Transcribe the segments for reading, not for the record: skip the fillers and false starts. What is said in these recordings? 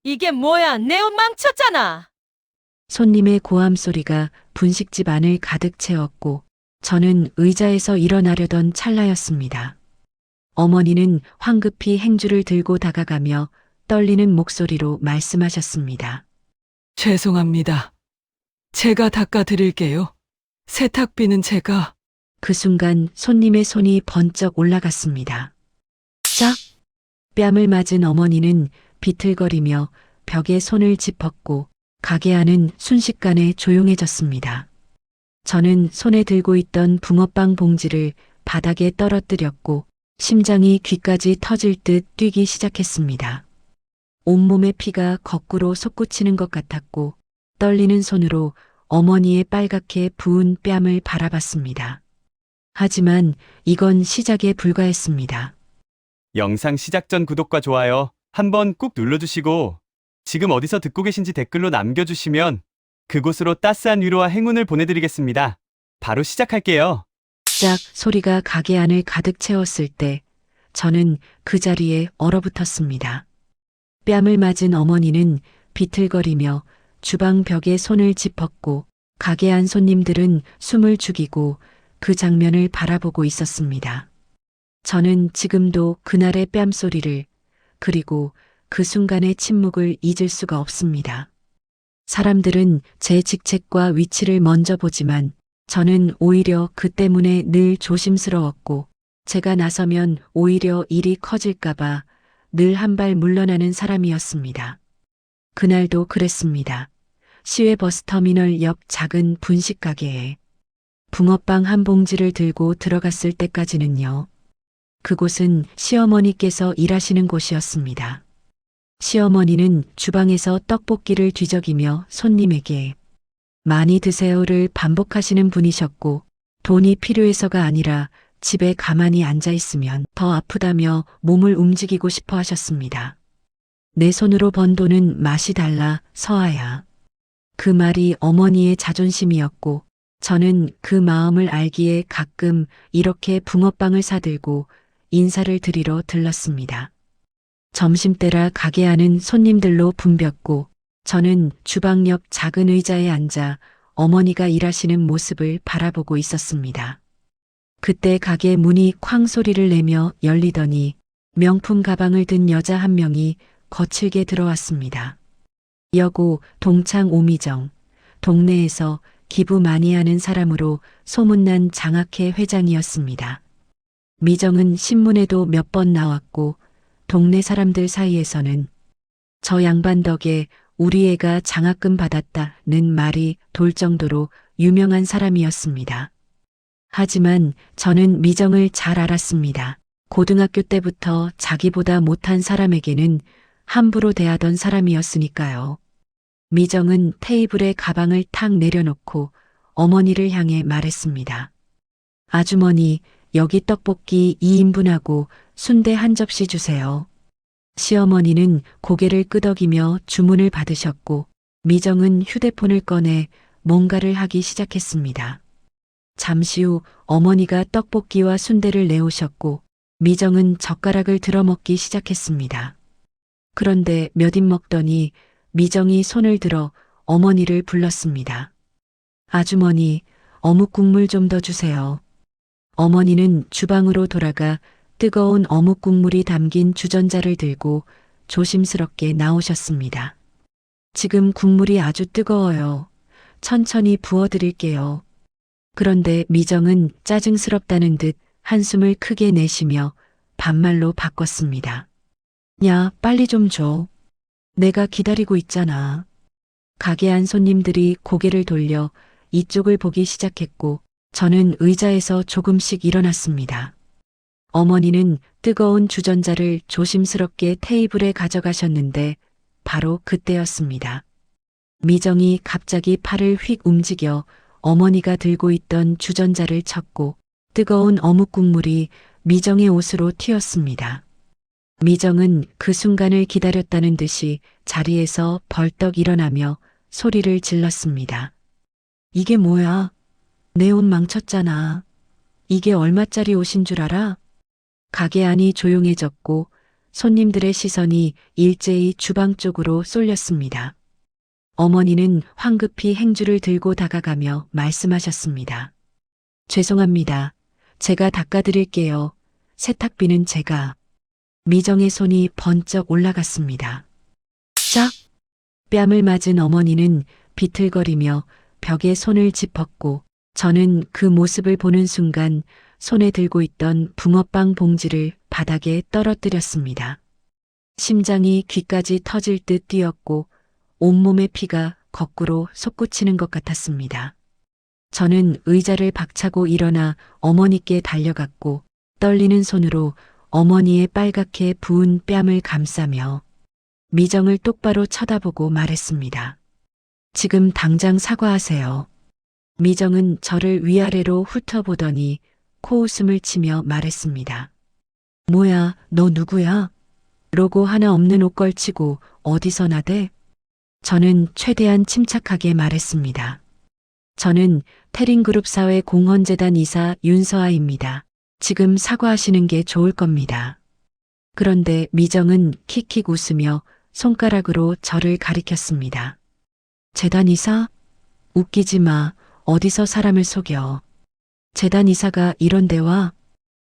이게 뭐야? 내 옷 망쳤잖아. 손님의 고함 소리가 분식집 안을 가득 채웠고 저는 의자에서 일어나려던 찰나였습니다. 어머니는 황급히 행주를 들고 다가가며 떨리는 목소리로 말씀하셨습니다. 죄송합니다. 제가 닦아드릴게요. 세탁비는 제가. 그 순간 손님의 손이 번쩍 올라갔습니다. 짝! 뺨을 맞은 어머니는 비틀거리며 벽에 손을 짚었고 가게 안은 순식간에 조용해졌습니다. 저는 손에 들고 있던 붕어빵 봉지를 바닥에 떨어뜨렸고 심장이 귀까지 터질 듯 뛰기 시작했습니다. 온몸의 피가 거꾸로 솟구치는 것 같았고 떨리는 손으로 어머니의 빨갛게 부은 뺨을 바라봤습니다. 하지만 이건 시작에 불과했습니다. 영상 시작 전 구독과 좋아요 한번 꾹 눌러주시고 지금 어디서 듣고 계신지 댓글로 남겨주시면 그곳으로 따스한 위로와 행운을 보내드리겠습니다. 바로 시작할게요. 짝 소리가 가게 안을 가득 채웠을 때 저는 그 자리에 얼어붙었습니다. 뺨을 맞은 어머니는 비틀거리며 주방 벽에 손을 짚었고 가게 안 손님들은 숨을 죽이고 그 장면을 바라보고 있었습니다. 저는 지금도 그날의 뺨 소리를 그리고 그 순간의 침묵을 잊을 수가 없습니다. 사람들은 제 직책과 위치를 먼저 보지만 저는 오히려 그 때문에 늘 조심스러웠고 제가 나서면 오히려 일이 커질까봐 늘 한 발 물러나는 사람이었습니다. 그날도 그랬습니다. 시외 버스터미널 옆 작은 분식 가게에 붕어빵 한 봉지를 들고 들어갔을 때까지는요. 그곳은 시어머니께서 일하시는 곳이었습니다. 시어머니는 주방에서 떡볶이를 뒤적이며 손님에게 많이 드세요를 반복하시는 분이셨고 돈이 필요해서가 아니라 집에 가만히 앉아 있으면 더 아프다며 몸을 움직이고 싶어 하셨습니다. 내 손으로 번 돈은 맛이 달라 서아야. 그 말이 어머니의 자존심이었고 저는 그 마음을 알기에 가끔 이렇게 붕어빵을 사들고 인사를 드리러 들렀습니다. 점심때라 가게 안은 손님들로 붐볐고 저는 주방 옆 작은 의자에 앉아 어머니가 일하시는 모습을 바라보고 있었습니다. 그때 가게 문이 쾅 소리를 내며 열리더니 명품 가방을 든 여자 한 명이 거칠게 들어왔습니다. 여고 동창 오미정, 동네에서 기부 많이 하는 사람으로 소문난 장학회 회장이었습니다. 미정은 신문에도 몇 번 나왔고 동네 사람들 사이에서는 저 양반 덕에 우리 애가 장학금 받았다는 말이 돌 정도로 유명한 사람이었습니다. 하지만 저는 미정을 잘 알았습니다. 고등학교 때부터 자기보다 못한 사람에게는 함부로 대하던 사람이었으니까요. 미정은 테이블에 가방을 탁 내려놓고 어머니를 향해 말했습니다. 아주머니, 여기 떡볶이 2인분하고 순대 한 접시 주세요. 시어머니는 고개를 끄덕이며 주문을 받으셨고 미정은 휴대폰을 꺼내 뭔가를 하기 시작했습니다. 잠시 후 어머니가 떡볶이와 순대를 내오셨고 미정은 젓가락을 들어먹기 시작했습니다. 그런데 몇 입 먹더니 미정이 손을 들어 어머니를 불렀습니다. 아주머니, 어묵 국물 좀 더 주세요. 어머니는 주방으로 돌아가 뜨거운 어묵 국물이 담긴 주전자를 들고 조심스럽게 나오셨습니다. 지금 국물이 아주 뜨거워요. 천천히 부어드릴게요. 그런데 미정은 짜증스럽다는 듯 한숨을 크게 내쉬며 반말로 바꿨습니다. 야, 빨리 좀 줘. 내가 기다리고 있잖아. 가게 안 손님들이 고개를 돌려 이쪽을 보기 시작했고 저는 의자에서 조금씩 일어났습니다. 어머니는 뜨거운 주전자를 조심스럽게 테이블에 가져가셨는데 바로 그때였습니다. 미정이 갑자기 팔을 휙 움직여 어머니가 들고 있던 주전자를 쳤고 뜨거운 어묵 국물이 미정의 옷으로 튀었습니다. 미정은 그 순간을 기다렸다는 듯이 자리에서 벌떡 일어나며 소리를 질렀습니다. 이게 뭐야? 내 옷 망쳤잖아. 이게 얼마짜리 옷인 줄 알아? 가게 안이 조용해졌고 손님들의 시선이 일제히 주방 쪽으로 쏠렸습니다. 어머니는 황급히 행주를 들고 다가가며 말씀하셨습니다. 죄송합니다. 제가 닦아드릴게요. 세탁비는 제가. 미정의 손이 번쩍 올라갔습니다. 짝! 뺨을 맞은 어머니는 비틀거리며 벽에 손을 짚었고 저는 그 모습을 보는 순간 손에 들고 있던 붕어빵 봉지를 바닥에 떨어뜨렸습니다. 심장이 귀까지 터질 듯 뛰었고 온몸의 피가 거꾸로 솟구치는 것 같았습니다. 저는 의자를 박차고 일어나 어머니께 달려갔고 떨리는 손으로 어머니의 빨갛게 부은 뺨을 감싸며 미정을 똑바로 쳐다보고 말했습니다. 지금 당장 사과하세요. 미정은 저를 위아래로 훑어보더니 코웃음을 치며 말했습니다. 뭐야, 너 누구야? 로고 하나 없는 옷 걸치고 어디서 나대? 저는 최대한 침착하게 말했습니다. 저는 태린그룹 사회 공헌재단 이사 윤서아입니다. 지금 사과하시는 게 좋을 겁니다. 그런데 미정은 킥킥 웃으며 손가락으로 저를 가리켰습니다. 재단 이사? 웃기지 마. 어디서 사람을 속여. 재단 이사가 이런 데와?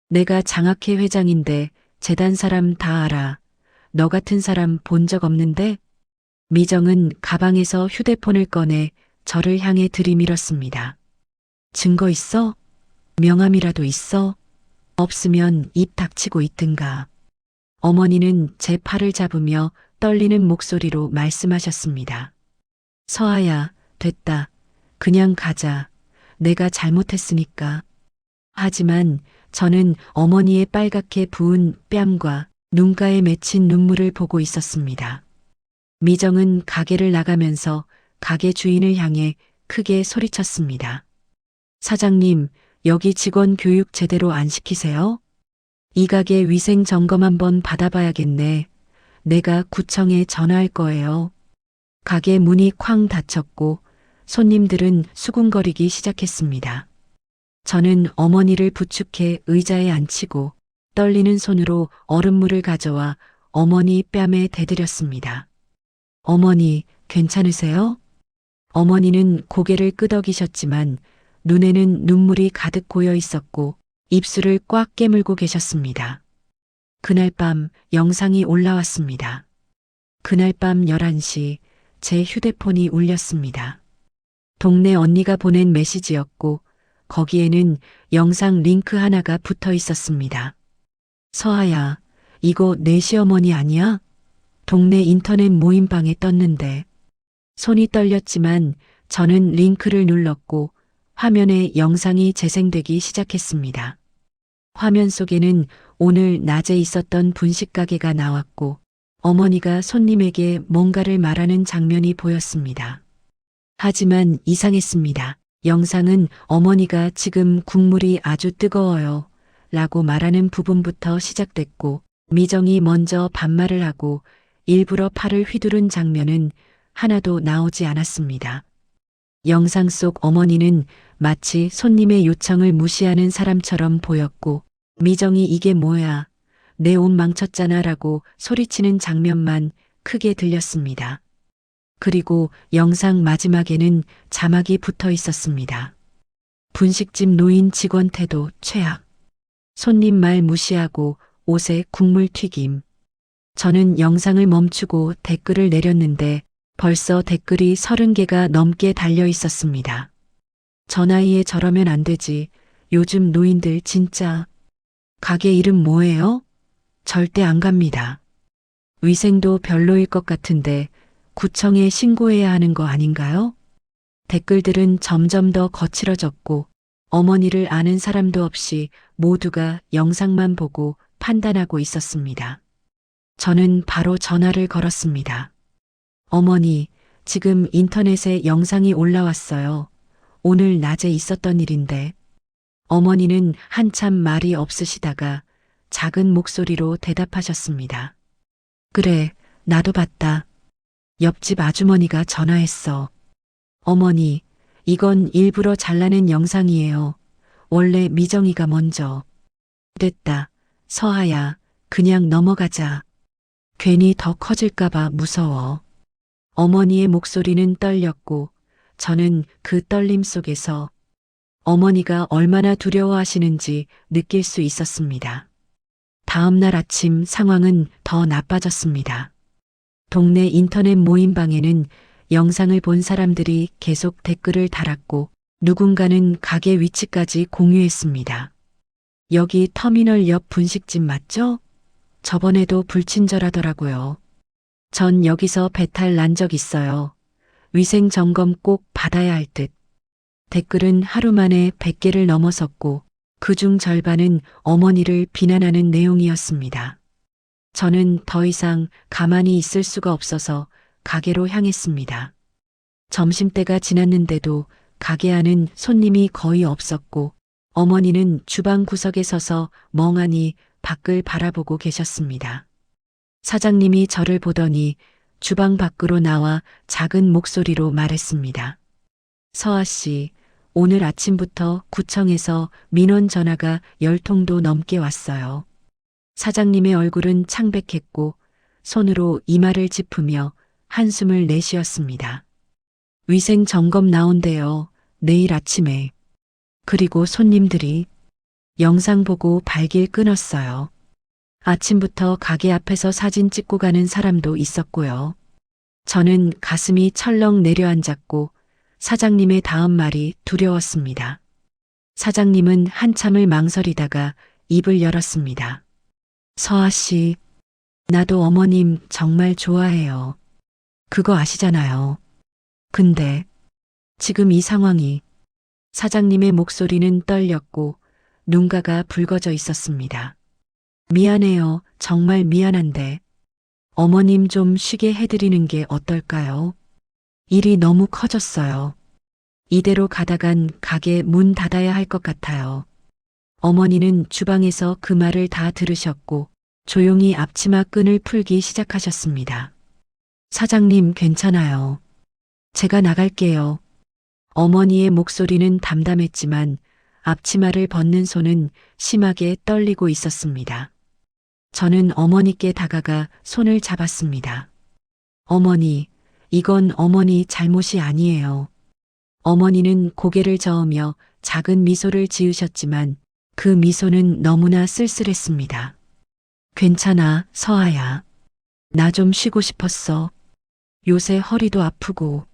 내가 장학회 회장인데 재단 사람 다 알아. 너 같은 사람 본 적 없는데? 미정은 가방에서 휴대폰을 꺼내 저를 향해 들이밀었습니다. 증거 있어? 명함이라도 있어? 없으면 입 닥치고 있든가. 어머니는 제 팔을 잡으며 떨리는 목소리로 말씀하셨습니다. 서아야, 됐다. 그냥 가자. 내가 잘못했으니까. 하지만 저는 어머니의 빨갛게 부은 뺨과 눈가에 맺힌 눈물을 보고 있었습니다. 미정은 가게를 나가면서 가게 주인을 향해 크게 소리쳤습니다. 사장님, 여기 직원 교육 제대로 안 시키세요? 이 가게 위생 점검 한번 받아봐야겠네. 내가 구청에 전화할 거예요. 가게 문이 쾅 닫혔고 손님들은 수군거리기 시작했습니다. 저는 어머니를 부축해 의자에 앉히고 떨리는 손으로 얼음물을 가져와 어머니 뺨에 대드렸습니다. 어머니, 괜찮으세요? 어머니는 고개를 끄덕이셨지만 눈에는 눈물이 가득 고여 있었고 입술을 꽉 깨물고 계셨습니다. 그날 밤 영상이 올라왔습니다. 그날 밤 11시 제 휴대폰이 울렸습니다. 동네 언니가 보낸 메시지였고 거기에는 영상 링크 하나가 붙어 있었습니다. 서아야, 이거 내 시어머니 아니야? 동네 인터넷 모임방에 떴는데. 손이 떨렸지만 저는 링크를 눌렀고 화면에 영상이 재생되기 시작했습니다. 화면 속에는 오늘 낮에 있었던 분식 가게가 나왔고 어머니가 손님에게 뭔가를 말하는 장면이 보였습니다. 하지만 이상했습니다. 영상은 어머니가 지금 국물이 아주 뜨거워요 라고 말하는 부분부터 시작됐고 미정이 먼저 반말을 하고 일부러 팔을 휘두른 장면은 하나도 나오지 않았습니다. 영상 속 어머니는 마치 손님의 요청을 무시하는 사람처럼 보였고 미정이 이게 뭐야, 내 옷 망쳤잖아 라고 소리치는 장면만 크게 들렸습니다. 그리고 영상 마지막에는 자막이 붙어 있었습니다. 분식집 노인 직원 태도 최악. 손님 말 무시하고 옷에 국물 튀김. 저는 영상을 멈추고 댓글을 내렸는데 벌써 댓글이 30개가 넘게 달려 있었습니다. 저 나이에 저러면 안 되지. 요즘 노인들 진짜. 가게 이름 뭐예요? 절대 안 갑니다. 위생도 별로일 것 같은데 구청에 신고해야 하는 거 아닌가요? 댓글들은 점점 더 거칠어졌고 어머니를 아는 사람도 없이 모두가 영상만 보고 판단하고 있었습니다. 저는 바로 전화를 걸었습니다. 어머니, 지금 인터넷에 영상이 올라왔어요. 오늘 낮에 있었던 일인데. 어머니는 한참 말이 없으시다가 작은 목소리로 대답하셨습니다. 그래, 나도 봤다. 옆집 아주머니가 전화했어. 어머니, 이건 일부러 잘라낸 영상이에요. 원래 미정이가 먼저. 됐다. 서아야, 그냥 넘어가자. 괜히 더 커질까봐 무서워. 어머니의 목소리는 떨렸고 저는 그 떨림 속에서 어머니가 얼마나 두려워하시는지 느낄 수 있었습니다. 다음 날 아침 상황은 더 나빠졌습니다. 동네 인터넷 모임방에는 영상을 본 사람들이 계속 댓글을 달았고 누군가는 가게 위치까지 공유했습니다. 여기 터미널 옆 분식집 맞죠? 저번에도 불친절하더라고요. 전 여기서 배탈 난 적 있어요. 위생 점검 꼭 받아야 할 듯. 댓글은 하루 만에 100개를 넘어섰고 그중 절반은 어머니를 비난하는 내용이었습니다. 저는 더 이상 가만히 있을 수가 없어서 가게로 향했습니다. 점심때가 지났는데도 가게 안은 손님이 거의 없었고 어머니는 주방 구석에 서서 멍하니 밖을 바라보고 계셨습니다. 사장님이 저를 보더니 주방 밖으로 나와 작은 목소리로 말했습니다. 서아 씨, 오늘 아침부터 구청에서 민원 전화가 10통도 넘게 왔어요. 사장님의 얼굴은 창백했고 손으로 이마를 짚으며 한숨을 내쉬었습니다. 위생 점검 나온대요. 내일 아침에. 그리고 손님들이 영상 보고 발길 끊었어요. 아침부터 가게 앞에서 사진 찍고 가는 사람도 있었고요. 저는 가슴이 철렁 내려앉았고 사장님의 다음 말이 두려웠습니다. 사장님은 한참을 망설이다가 입을 열었습니다. 서아 씨, 나도 어머님 정말 좋아해요. 그거 아시잖아요. 근데 지금 이 상황이 사장님의 목소리는 떨렸고 눈가가 붉어져 있었습니다. 미안해요. 정말 미안한데 어머님 좀 쉬게 해드리는 게 어떨까요? 일이 너무 커졌어요. 이대로 가다간 가게 문 닫아야 할 것 같아요. 어머니는 주방에서 그 말을 다 들으셨고 조용히 앞치마 끈을 풀기 시작하셨습니다. 사장님 괜찮아요. 제가 나갈게요. 어머니의 목소리는 담담했지만 앞치마를 벗는 손은 심하게 떨리고 있었습니다. 저는 어머니께 다가가 손을 잡았습니다. 어머니, 이건 어머니 잘못이 아니에요. 어머니는 고개를 저으며 작은 미소를 지으셨지만 그 미소는 너무나 쓸쓸했습니다. 괜찮아, 서아야. 나 좀 쉬고 싶었어. 요새 허리도 아프고.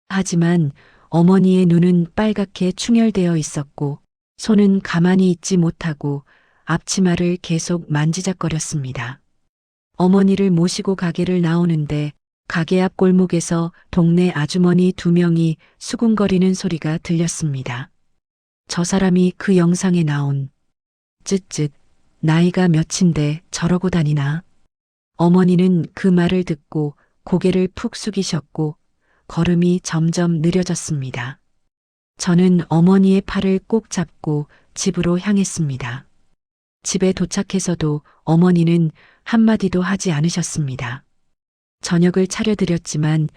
하지만 어머니의 눈은 빨갛게 충혈되어 있었고 손은 가만히 있지 못하고 앞치마를 계속 만지작거렸습니다. 어머니를 모시고 가게를 나오는데 가게 앞 골목에서 동네 아주머니 2명이 수군거리는 소리가 들렸습니다. 저 사람이 그 영상에 나온 쯧쯧 나이가 몇인데 저러고 다니나. 어머니는 그 말을 듣고 고개를 푹 숙이셨고 걸음이 점점 느려졌습니다. 저는 어머니의 팔을 꼭 잡고 집으로 향했습니다. 집에 도착해서도 어머니는 한마디도 하지 않으셨습니다. 저녁을 차려드렸지만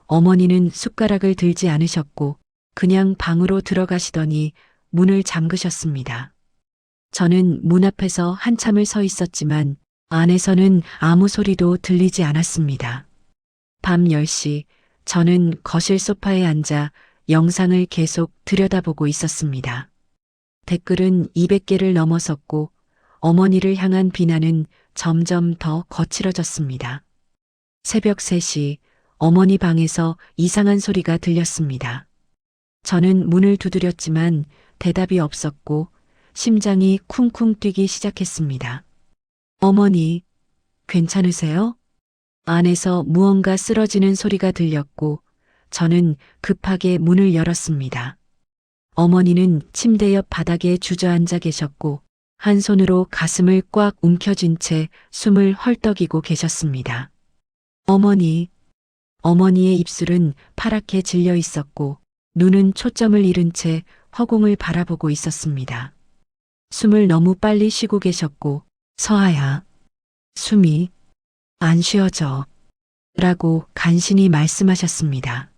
어머니는 숟가락을 들지 않으셨고 그냥 방으로 들어가시더니 문을 잠그셨습니다. 저는 문 앞에서 한참을 서 있었지만 안에서는 아무 소리도 들리지 않았습니다. 밤 10시 저는 거실 소파에 앉아 영상을 계속 들여다보고 있었습니다. 댓글은 200개를 넘어섰고 어머니를 향한 비난은 점점 더 거칠어졌습니다. 새벽 3시 어머니 방에서 이상한 소리가 들렸습니다. 저는 문을 두드렸지만 대답이 없었고 심장이 쿵쿵 뛰기 시작했습니다. 어머니, 괜찮으세요? 안에서 무언가 쓰러지는 소리가 들렸고 저는 급하게 문을 열었습니다. 어머니는 침대 옆 바닥에 주저앉아 계셨고 한 손으로 가슴을 꽉 움켜쥔 채 숨을 헐떡이고 계셨습니다. 어머니의 입술은 파랗게 질려 있었고 눈은 초점을 잃은 채 허공을 바라보고 있었습니다. 숨을 너무 빨리 쉬고 계셨고 서아야, 숨이 안 쉬어져 라고 간신히 말씀하셨습니다.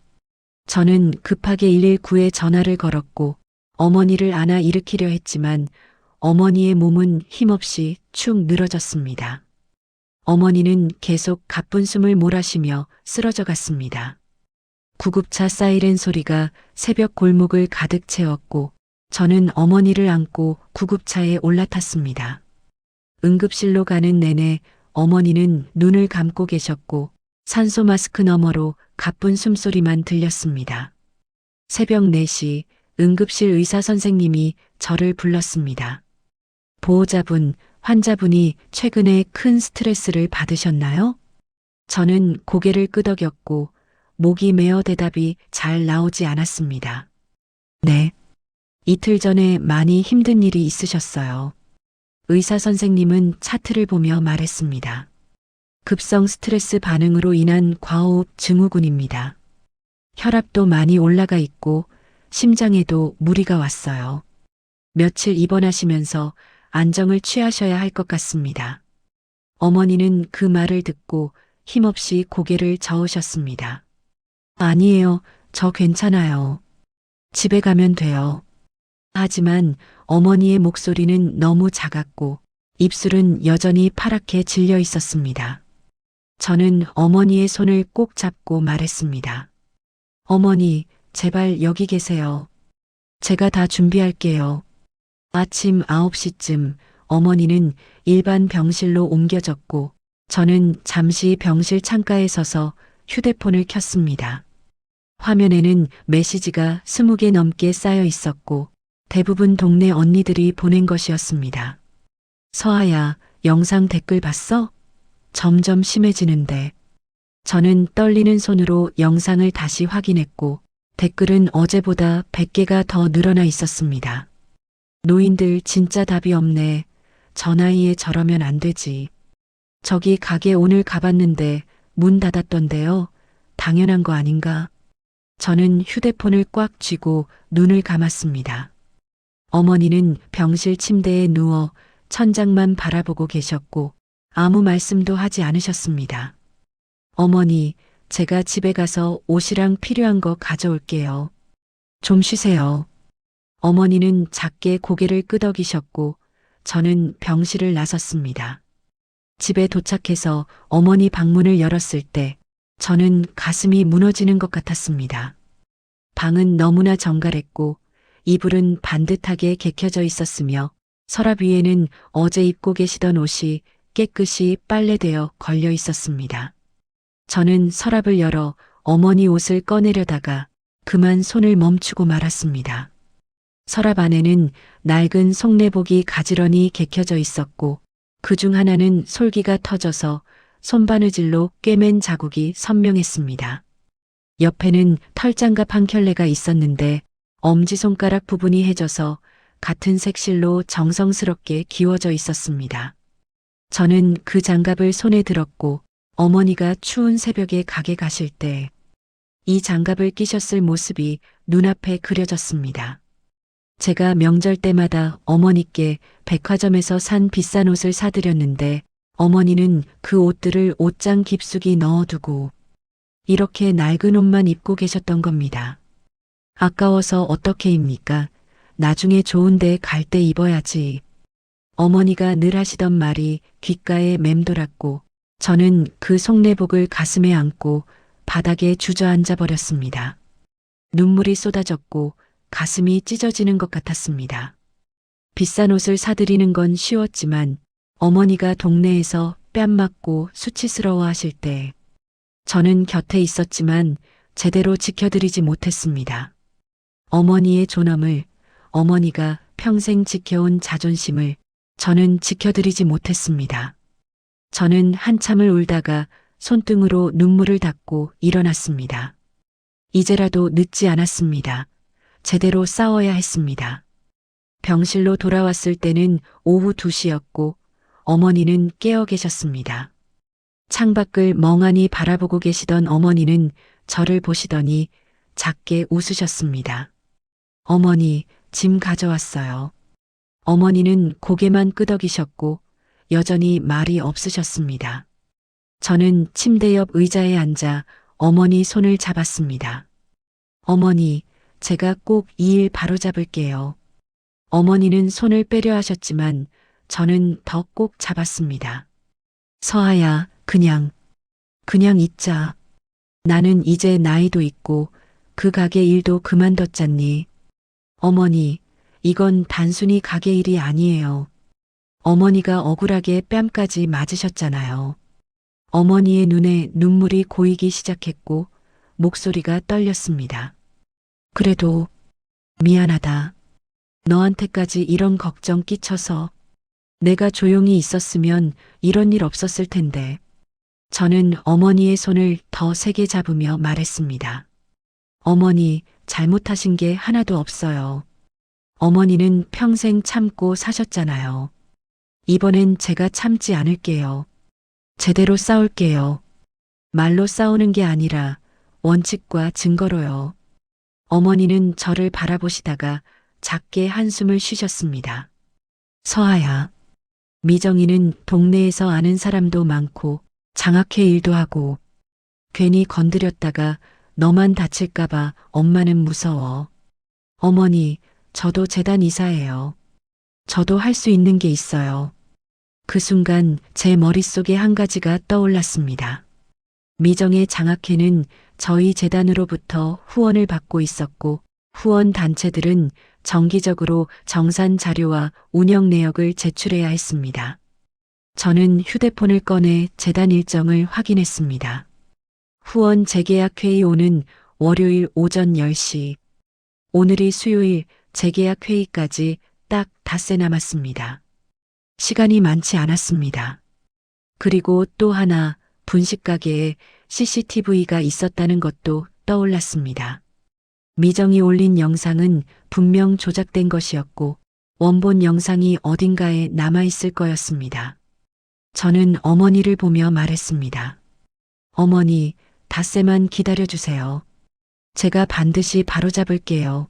저는 급하게 119에 전화를 걸었고 어머니를 안아 일으키려 했지만 어머니의 몸은 힘없이 축 늘어졌습니다. 어머니는 계속 가쁜 숨을 몰아쉬며 쓰러져 갔습니다. 구급차 사이렌 소리가 새벽 골목을 가득 채웠고 저는 어머니를 안고 구급차에 올라탔습니다. 응급실로 가는 내내 어머니는 눈을 감고 계셨고 산소 마스크 너머로 가쁜 숨소리만 들렸습니다. 새벽 4시 응급실 의사 선생님이 저를 불렀습니다. 보호자분, 환자분이 최근에 큰 스트레스를 받으셨나요? 저는 고개를 끄덕였고 목이 메어 대답이 잘 나오지 않았습니다. 네. 이틀 전에 많이 힘든 일이 있으셨어요. 의사 선생님은 차트를 보며 말했습니다. 급성 스트레스 반응으로 인한 과호흡 증후군입니다. 혈압도 많이 올라가 있고 심장에도 무리가 왔어요. 며칠 입원하시면서 안정을 취하셔야 할 것 같습니다. 어머니는 그 말을 듣고 힘없이 고개를 저으셨습니다. 아니에요. 저 괜찮아요. 집에 가면 돼요. 하지만 어머니의 목소리는 너무 작았고 입술은 여전히 파랗게 질려 있었습니다. 저는 어머니의 손을 꼭 잡고 말했습니다. 어머니, 제발 여기 계세요. 제가 다 준비할게요. 아침 9시쯤 어머니는 일반 병실로 옮겨졌고 저는 잠시 병실 창가에 서서 휴대폰을 켰습니다. 화면에는 메시지가 20개 넘게 쌓여 있었고 대부분 동네 언니들이 보낸 것이었습니다. 서아야, 영상 댓글 봤어? 점점 심해지는데. 저는 떨리는 손으로 영상을 다시 확인했고 댓글은 어제보다 100개가 더 늘어나 있었습니다. 노인들 진짜 답이 없네. 저 나이에 저러면 안 되지. 저기 가게 오늘 가봤는데 문 닫았던데요. 당연한 거 아닌가? 저는 휴대폰을 꽉 쥐고 눈을 감았습니다. 어머니는 병실 침대에 누워 천장만 바라보고 계셨고 아무 말씀도 하지 않으셨습니다. 어머니, 제가 집에 가서 옷이랑 필요한 거 가져올게요. 좀 쉬세요. 어머니는 작게 고개를 끄덕이셨고 저는 병실을 나섰습니다. 집에 도착해서 어머니 방문을 열었을 때 저는 가슴이 무너지는 것 같았습니다. 방은 너무나 정갈했고 이불은 반듯하게 개켜져 있었으며 서랍 위에는 어제 입고 계시던 옷이 깨끗이 빨래되어 걸려 있었습니다. 저는 서랍을 열어 어머니 옷을 꺼내려다가 그만 손을 멈추고 말았습니다. 서랍 안에는 낡은 속내복이 가지런히 개켜져 있었고 그중 하나는 솔기가 터져서 손바느질로 꿰맨 자국이 선명했습니다. 옆에는 털장갑 한 켤레가 있었는데 엄지손가락 부분이 해져서 같은 색실로 정성스럽게 기워져 있었습니다. 저는 그 장갑을 손에 들었고 어머니가 추운 새벽에 가게 가실 때 이 장갑을 끼셨을 모습이 눈앞에 그려졌습니다. 제가 명절 때마다 어머니께 백화점에서 산 비싼 옷을 사드렸는데 어머니는 그 옷들을 옷장 깊숙이 넣어두고 이렇게 낡은 옷만 입고 계셨던 겁니다. 아까워서 어떻게 입니까? 나중에 좋은 데 갈 때 입어야지. 어머니가 늘 하시던 말이 귓가에 맴돌았고 저는 그 속내복을 가슴에 안고 바닥에 주저앉아 버렸습니다. 눈물이 쏟아졌고 가슴이 찢어지는 것 같았습니다. 비싼 옷을 사드리는 건 쉬웠지만 어머니가 동네에서 뺨 맞고 수치스러워 하실 때 저는 곁에 있었지만 제대로 지켜드리지 못했습니다. 어머니의 존엄을, 어머니가 평생 지켜온 자존심을 저는 지켜드리지 못했습니다. 저는 한참을 울다가 손등으로 눈물을 닦고 일어났습니다. 이제라도 늦지 않았습니다. 제대로 싸워야 했습니다. 병실로 돌아왔을 때는 오후 2시였고 어머니는 깨어 계셨습니다. 창밖을 멍하니 바라보고 계시던 어머니는 저를 보시더니 작게 웃으셨습니다. 어머니, 짐 가져왔어요. 어머니는 고개만 끄덕이셨고 여전히 말이 없으셨습니다. 저는 침대 옆 의자에 앉아 어머니 손을 잡았습니다. 어머니, 제가 꼭 이 일 바로잡을게요. 어머니는 손을 빼려 하셨지만 저는 더 꼭 잡았습니다. 서아야, 그냥 있자. 나는 이제 나이도 있고 그 가게 일도 그만뒀잖니. 어머니, 이건 단순히 가게 일이 아니에요. 어머니가 억울하게 뺨까지 맞으셨잖아요. 어머니의 눈에 눈물이 고이기 시작했고 목소리가 떨렸습니다. 그래도 미안하다. 너한테까지 이런 걱정 끼쳐서. 내가 조용히 있었으면 이런 일 없었을 텐데. 저는 어머니의 손을 더 세게 잡으며 말했습니다. 어머니, 잘못하신 게 하나도 없어요. 어머니는 평생 참고 사셨잖아요. 이번엔 제가 참지 않을게요. 제대로 싸울게요. 말로 싸우는 게 아니라 원칙과 증거로요. 어머니는 저를 바라보시다가 작게 한숨을 쉬셨습니다. 서아야, 미정이는 동네에서 아는 사람도 많고 장학회 일도 하고 괜히 건드렸다가 너만 다칠까봐 엄마는 무서워. 어머니, 저도 재단 이사예요. 저도 할 수 있는 게 있어요. 그 순간 제 머릿속에 한 가지가 떠올랐습니다. 미정의 장학회는 저희 재단으로부터 후원을 받고 있었고 후원 단체들은 정기적으로 정산 자료와 운영 내역을 제출해야 했습니다. 저는 휴대폰을 꺼내 재단 일정을 확인했습니다. 후원 재계약 회의 오는 월요일 오전 10시. 오늘이 수요일 재계약 회의까지 딱 닷새 남았습니다. 시간이 많지 않았습니다. 그리고 또 하나 분식 가게에 CCTV가 있었다는 것도 떠올랐습니다. 미정이 올린 영상은 분명 조작된 것이었고 원본 영상이 어딘가에 남아있을 거였습니다. 저는 어머니를 보며 말했습니다. 어머니, 닷새만 기다려주세요. 제가 반드시 바로잡을게요.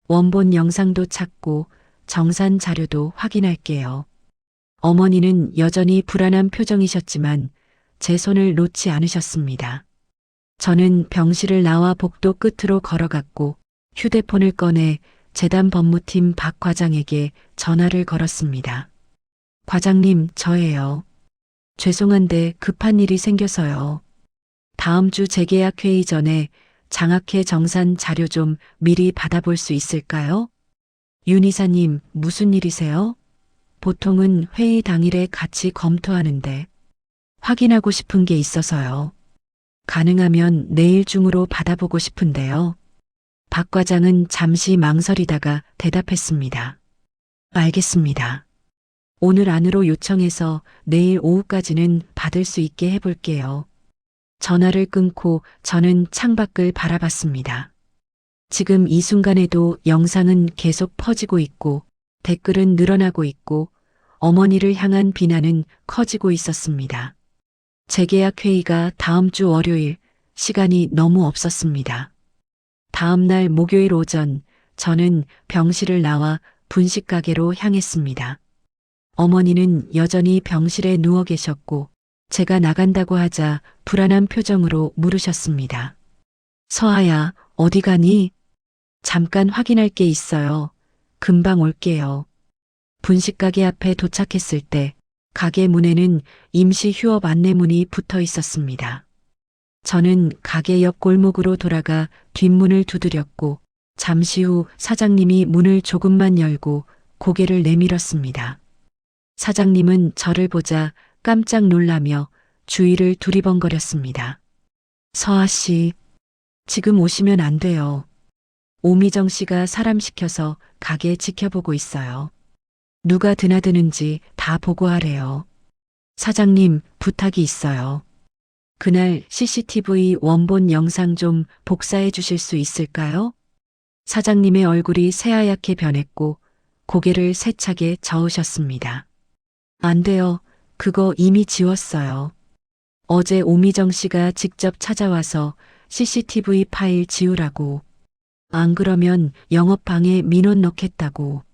원본 영상도 찾고 정산 자료도 확인할게요. 어머니는 여전히 불안한 표정이셨지만 제 손을 놓지 않으셨습니다. 저는 병실을 나와 복도 끝으로 걸어갔고 휴대폰을 꺼내 재단 법무팀 박 과장에게 전화를 걸었습니다. 과장님, 저예요. 죄송한데 급한 일이 생겨서요. 다음 주 재계약 회의 전에 장학회 정산 자료 좀 미리 받아볼 수 있을까요? 윤 이사님, 무슨 일이세요? 보통은 회의 당일에 같이 검토하는데 확인하고 싶은 게 있어서요. 가능하면 내일 중으로 받아보고 싶은데요. 박 과장은 잠시 망설이다가 대답했습니다. 알겠습니다. 오늘 안으로 요청해서 내일 오후까지는 받을 수 있게 해볼게요. 전화를 끊고 저는 창밖을 바라봤습니다. 지금 이 순간에도 영상은 계속 퍼지고 있고 댓글은 늘어나고 있고 어머니를 향한 비난은 커지고 있었습니다. 재계약 회의가 다음 주 월요일, 시간이 너무 없었습니다. 다음 날 목요일 오전 저는 병실을 나와 분식 가게로 향했습니다. 어머니는 여전히 병실에 누워 계셨고 제가 나간다고 하자 불안한 표정으로 물으셨습니다. 서아야, 어디 가니? 잠깐 확인할 게 있어요. 금방 올게요. 분식 가게 앞에 도착했을 때 가게 문에는 임시 휴업 안내문이 붙어 있었습니다. 저는 가게 옆 골목으로 돌아가 뒷문을 두드렸고 잠시 후 사장님이 문을 조금만 열고 고개를 내밀었습니다. 사장님은 저를 보자 깜짝 놀라며 주위를 두리번거렸습니다. 서아 씨, 지금 오시면 안 돼요. 오미정 씨가 사람 시켜서 가게 지켜보고 있어요. 누가 드나드는지 다 보고하래요. 사장님, 부탁이 있어요. 그날 CCTV 원본 영상 좀 복사해 주실 수 있을까요? 사장님의 얼굴이 새하얗게 변했고 고개를 세차게 저으셨습니다. 안 돼요. 그거 이미 지웠어요. 어제 오미정 씨가 직접 찾아와서 CCTV 파일 지우라고. 안 그러면 영업방해 민원 넣겠다고.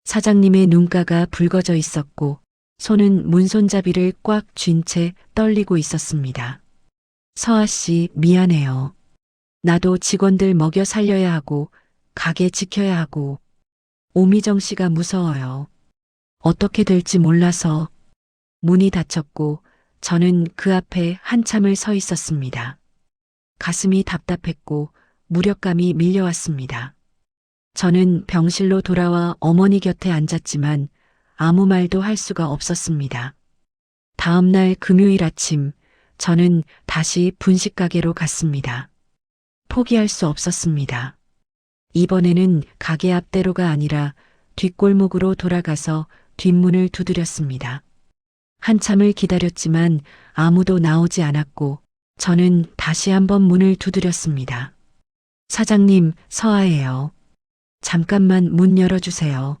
사장님의 눈가가 붉어져 있었고 손은 문손잡이를 꽉 쥔 채 떨리고 있었습니다. 서아 씨, 미안해요. 나도 직원들 먹여 살려야 하고 가게 지켜야 하고 오미정 씨가 무서워요. 어떻게 될지 몰라서. 문이 닫혔고 저는 그 앞에 한참을 서 있었습니다. 가슴이 답답했고 무력감이 밀려왔습니다. 저는 병실로 돌아와 어머니 곁에 앉았지만 아무 말도 할 수가 없었습니다. 다음 날 금요일 아침, 저는 다시 분식가게로 갔습니다. 포기할 수 없었습니다. 이번에는 가게 앞대로가 아니라 뒷골목으로 돌아가서 뒷문을 두드렸습니다. 한참을 기다렸지만 아무도 나오지 않았고 저는 다시 한번 문을 두드렸습니다. 사장님, 서아예요. 잠깐만 문 열어주세요.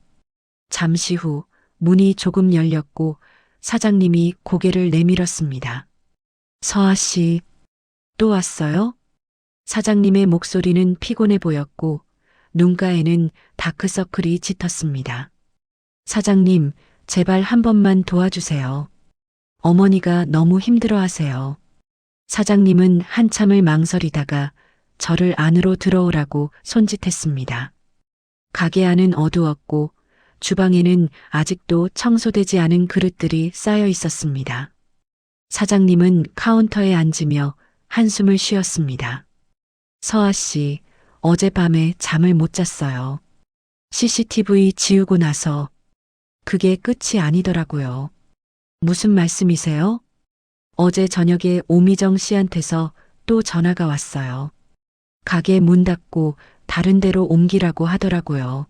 잠시 후 문이 조금 열렸고 사장님이 고개를 내밀었습니다. 서아 씨, 또 왔어요? 사장님의 목소리는 피곤해 보였고 눈가에는 다크서클이 짙었습니다. 사장님, 제발 한 번만 도와주세요. 어머니가 너무 힘들어하세요. 사장님은 한참을 망설이다가 저를 안으로 들어오라고 손짓했습니다. 가게 안은 어두웠고 주방에는 아직도 청소되지 않은 그릇들이 쌓여 있었습니다. 사장님은 카운터에 앉으며 한숨을 쉬었습니다. 서아 씨, 어젯밤에 잠을 못 잤어요. CCTV 지우고 나서 그게 끝이 아니더라고요. 무슨 말씀이세요? 어제 저녁에 오미정 씨한테서 또 전화가 왔어요. 가게 문 닫고 다른 데로 옮기라고 하더라고요.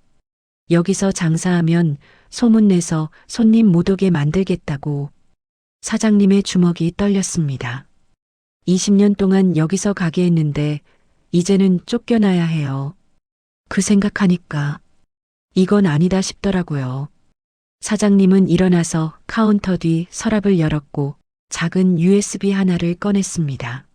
여기서 장사하면 소문내서 손님 못 오게 만들겠다고. 사장님의 주먹이 떨렸습니다. 20년 동안 여기서 가게 했는데 이제는 쫓겨나야 해요. 그 생각하니까 이건 아니다 싶더라고요. 사장님은 일어나서 카운터 뒤 서랍을 열었고 작은 USB 하나를 꺼냈습니다.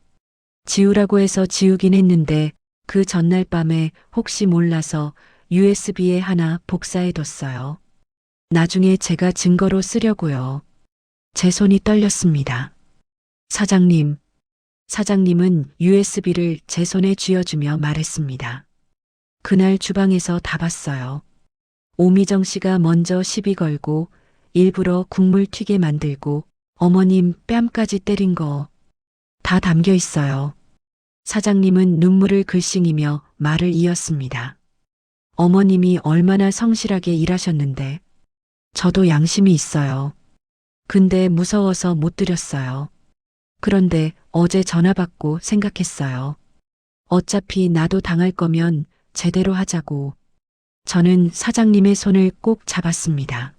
지우라고 해서 지우긴 했는데 그 전날 밤에 혹시 몰라서 USB에 하나 복사해뒀어요. 나중에 제가 증거로 쓰려고요. 제 손이 떨렸습니다. 사장님은 USB를 제 손에 쥐어주며 말했습니다. 그날 주방에서 다 봤어요. 오미정 씨가 먼저 시비 걸고 일부러 국물 튀게 만들고 어머님 뺨까지 때린 거 다 담겨 있어요. 사장님은 눈물을 글썽이며 말을 이었습니다. 어머님이 얼마나 성실하게 일하셨는데 저도 양심이 있어요. 근데 무서워서 못 드렸어요. 그런데 어제 전화 받고 생각했어요. 어차피 나도 당할 거면 제대로 하자고. 저는 사장님의 손을 꼭 잡았습니다.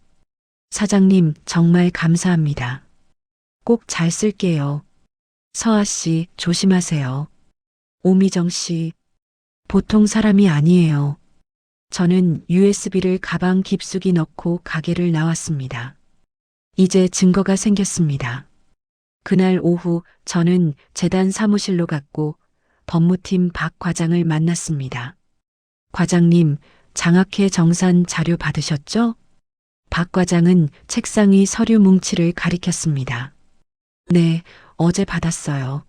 사장님, 정말 감사합니다. 꼭 잘 쓸게요. 서아 씨, 조심하세요. 오미정 씨, 보통 사람이 아니에요. 저는 USB를 가방 깊숙이 넣고 가게를 나왔습니다. 이제 증거가 생겼습니다. 그날 오후 저는 재단 사무실로 갔고 법무팀 박 과장을 만났습니다. 과장님, 장학회 정산 자료 받으셨죠? 박 과장은 책상 위 서류 뭉치를 가리켰습니다. 네, 어제 받았어요.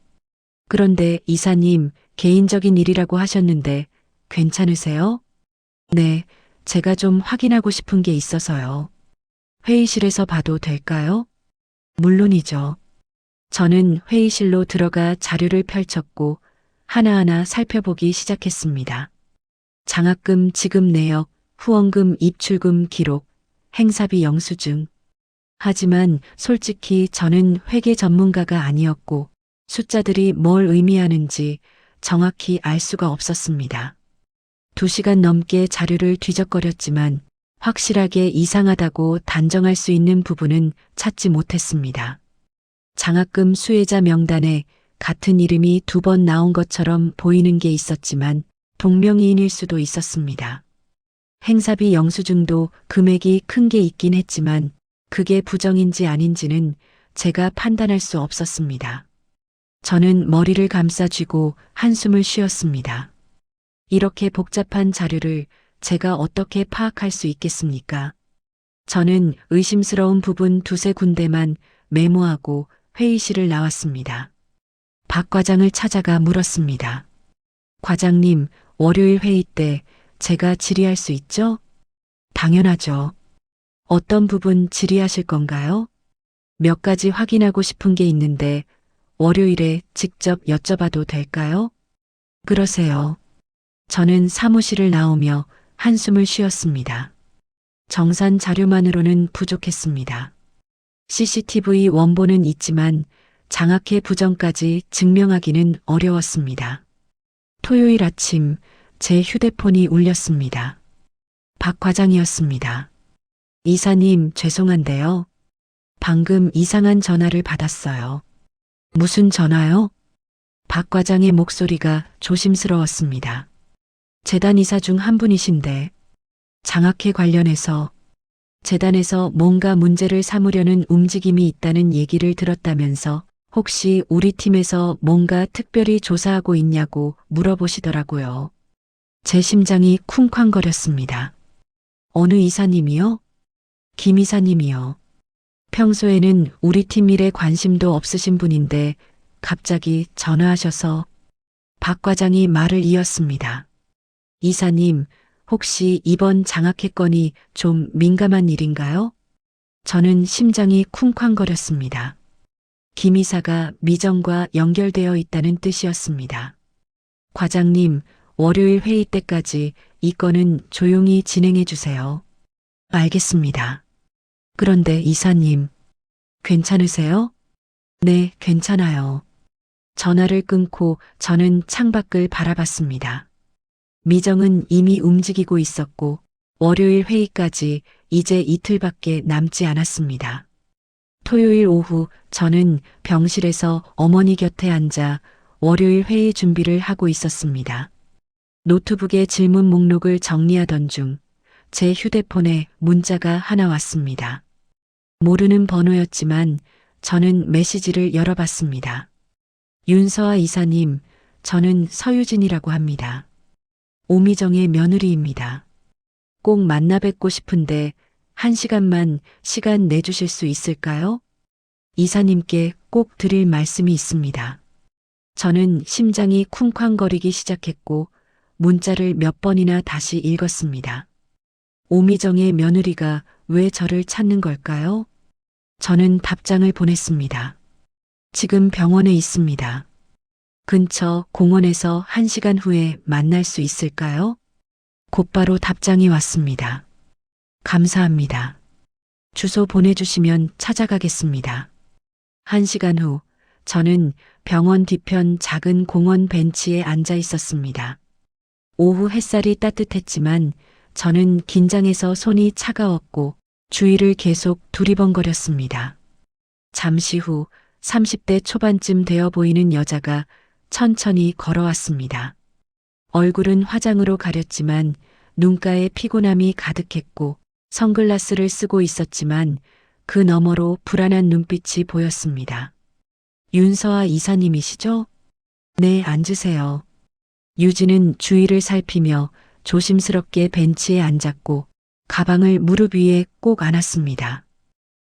그런데 이사님, 개인적인 일이라고 하셨는데 괜찮으세요? 네, 제가 좀 확인하고 싶은 게 있어서요. 회의실에서 봐도 될까요? 물론이죠. 저는 회의실로 들어가 자료를 펼쳤고 하나하나 살펴보기 시작했습니다. 장학금 지급 내역, 후원금 입출금 기록, 행사비 영수증. 하지만 솔직히 저는 회계 전문가가 아니었고 숫자들이 뭘 의미하는지 정확히 알 수가 없었습니다. 2시간 넘게 자료를 뒤적거렸지만 확실하게 이상하다고 단정할 수 있는 부분은 찾지 못했습니다. 장학금 수혜자 명단에 같은 이름이 2번 나온 것처럼 보이는 게 있었지만 동명이인일 수도 있었습니다. 행사비 영수증도 금액이 큰 게 있긴 했지만 그게 부정인지 아닌지는 제가 판단할 수 없었습니다. 저는 머리를 감싸쥐고 한숨을 쉬었습니다. 이렇게 복잡한 자료를 제가 어떻게 파악할 수 있겠습니까? 저는 의심스러운 부분 2~3군데만 메모하고 회의실을 나왔습니다. 박 과장을 찾아가 물었습니다. 과장님, 월요일 회의 때 제가 질의할 수 있죠? 당연하죠. 어떤 부분 질의하실 건가요? 몇 가지 확인하고 싶은 게 있는데 월요일에 직접 여쭤봐도 될까요? 그러세요. 저는 사무실을 나오며 한숨을 쉬었습니다. 정산 자료만으로는 부족했습니다. CCTV 원본은 있지만 장학회 부정까지 증명하기는 어려웠습니다. 토요일 아침 제 휴대폰이 울렸습니다. 박 과장이었습니다. 이사님, 죄송한데요. 방금 이상한 전화를 받았어요. 무슨 전화요? 박 과장의 목소리가 조심스러웠습니다. 재단 이사 중 한 분이신데 장학회 관련해서 재단에서 뭔가 문제를 삼으려는 움직임이 있다는 얘기를 들었다면서 혹시 우리 팀에서 뭔가 특별히 조사하고 있냐고 물어보시더라고요. 제 심장이 쿵쾅거렸습니다. 어느 이사님이요? 김 이사님이요. 평소에는 우리 팀 일에 관심도 없으신 분인데 갑자기 전화하셔서 박 과장이 말을 이었습니다. 이사님, 혹시 이번 장학회 건이 좀 민감한 일인가요? 저는 심장이 쿵쾅거렸습니다. 김 이사가 미정과 연결되어 있다는 뜻이었습니다. 과장님, 월요일 회의 때까지 이 건은 조용히 진행해 주세요. 알겠습니다. 그런데 이사님, 괜찮으세요? 네, 괜찮아요. 전화를 끊고 저는 창밖을 바라봤습니다. 미정은 이미 움직이고 있었고 월요일 회의까지 이제 이틀밖에 남지 않았습니다. 토요일 오후 저는 병실에서 어머니 곁에 앉아 월요일 회의 준비를 하고 있었습니다. 노트북에 질문 목록을 정리하던 중 제 휴대폰에 문자가 하나 왔습니다. 모르는 번호였지만 저는 메시지를 열어봤습니다. 윤서아 이사님, 저는 서유진이라고 합니다. 오미정의 며느리입니다. 꼭 만나 뵙고 싶은데 1시간만 시간 내주실 수 있을까요? 이사님께 꼭 드릴 말씀이 있습니다. 저는 심장이 쿵쾅거리기 시작했고 문자를 몇 번이나 다시 읽었습니다. 오미정의 며느리가 왜 저를 찾는 걸까요? 저는 답장을 보냈습니다. 지금 병원에 있습니다. 근처 공원에서 1시간 후에 만날 수 있을까요? 곧바로 답장이 왔습니다. 감사합니다. 주소 보내주시면 찾아가겠습니다. 1시간 후 저는 병원 뒤편 작은 공원 벤치에 앉아 있었습니다. 오후 햇살이 따뜻했지만 저는 긴장해서 손이 차가웠고 주위를 계속 두리번거렸습니다. 잠시 후 30대 초반쯤 되어 보이는 여자가 천천히 걸어왔습니다. 얼굴은 화장으로 가렸지만 눈가에 피곤함이 가득했고 선글라스를 쓰고 있었지만 그 너머로 불안한 눈빛이 보였습니다. 윤서아 이사님이시죠? 네, 앉으세요. 유진은 주위를 살피며 조심스럽게 벤치에 앉았고 가방을 무릎 위에 꼭 안았습니다.